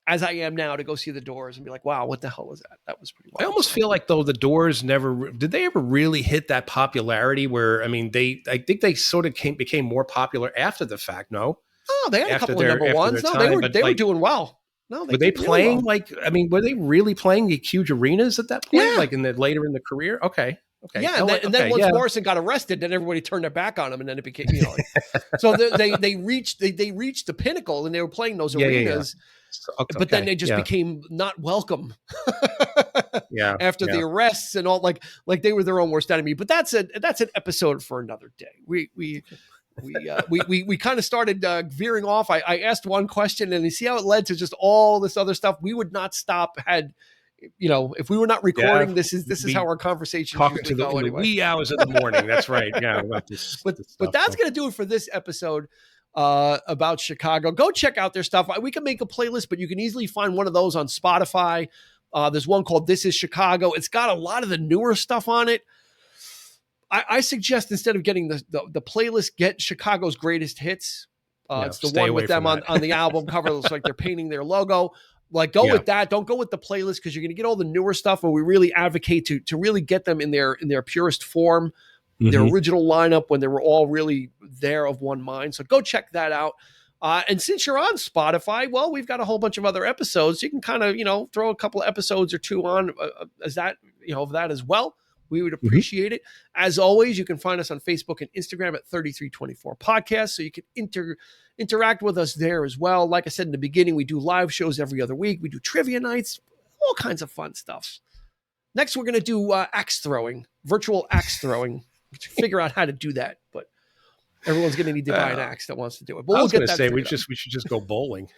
as I am now, to go see the Doors and be like, wow, what the hell was that? That was pretty wild. I almost feel like though the Doors did they ever really hit that popularity where, I think they sort of became more popular after the fact. No. Oh, they had a couple of number ones. No, they were doing well. No, were they playing were they really playing the huge arenas at that point? Yeah. Like later in the career? Okay. Yeah, and then once Morrison got arrested, then everybody turned their back on him, and then it became, so they reached the pinnacle, and they were playing those arenas. So, but then they just became not welcome. After the arrests and all, like they were their own worst enemy. But that's an episode for another day. We kind of started veering off. I asked one question, and you see how it led to just all this other stuff. We would not stop had. If we were not recording, this is how our conversation talking to the wee hours of the morning. That's right. Yeah, about this, but that's going to do it for this episode about Chicago. Go check out their stuff. We can make a playlist, but you can easily find one of those on Spotify. There's one called "This Is Chicago." It's got a lot of the newer stuff on it. I suggest instead of getting the playlist, get Chicago's Greatest Hits. It's the one with them on the album cover. It looks like they're painting their logo. Like, go with that. Don't go with the playlist because you're going to get all the newer stuff. And we really advocate to really get them in their purest form, their original lineup when they were all really there of one mind. So go check that out. And since you're on Spotify, well, we've got a whole bunch of other episodes. You can kind of, throw a couple of episodes or two on as that, of that as well. We would appreciate it. As always, you can find us on Facebook and Instagram at 3324 Podcast. So you can interact with us there as well. Like I said in the beginning, we do live shows every other week. We do trivia nights, all kinds of fun stuff. Next, we're going to do axe throwing, virtual axe throwing. Figure out how to do that, but everyone's going to need to buy an axe that wants to do it. But I was going to say we should just go bowling.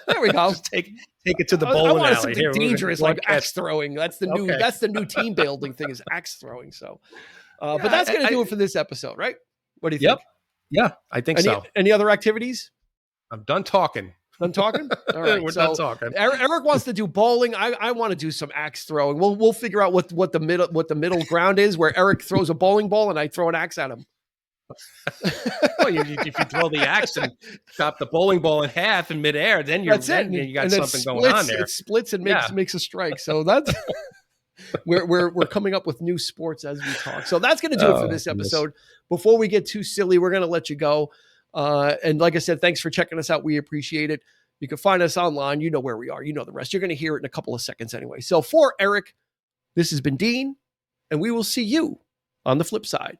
There we go. Take it to the bowling alley. Something dangerous like axe throwing. That's the new. That's the new team building thing is axe throwing. So, but that's going to do it for this episode, right? What do you think? Yeah, I think so. Any other activities? I'm done talking. Done talking? All right. We're done talking. Eric wants to do bowling. I want to do some axe throwing. We'll figure out what the middle ground is where Eric throws a bowling ball and I throw an axe at him. Well, if you throw the axe and chop the bowling ball in half in midair, then you got something going on there. It splits and makes a strike. So that's we're coming up with new sports as we talk. So that's going to do it for this episode. Before we get too silly, we're going to let you go. And like I said, thanks for checking us out. We appreciate it. You can find us online. You know where we are. You know the rest. You're going to hear it in a couple of seconds anyway. So for Eric, this has been Dean, and we will see you on the flip side.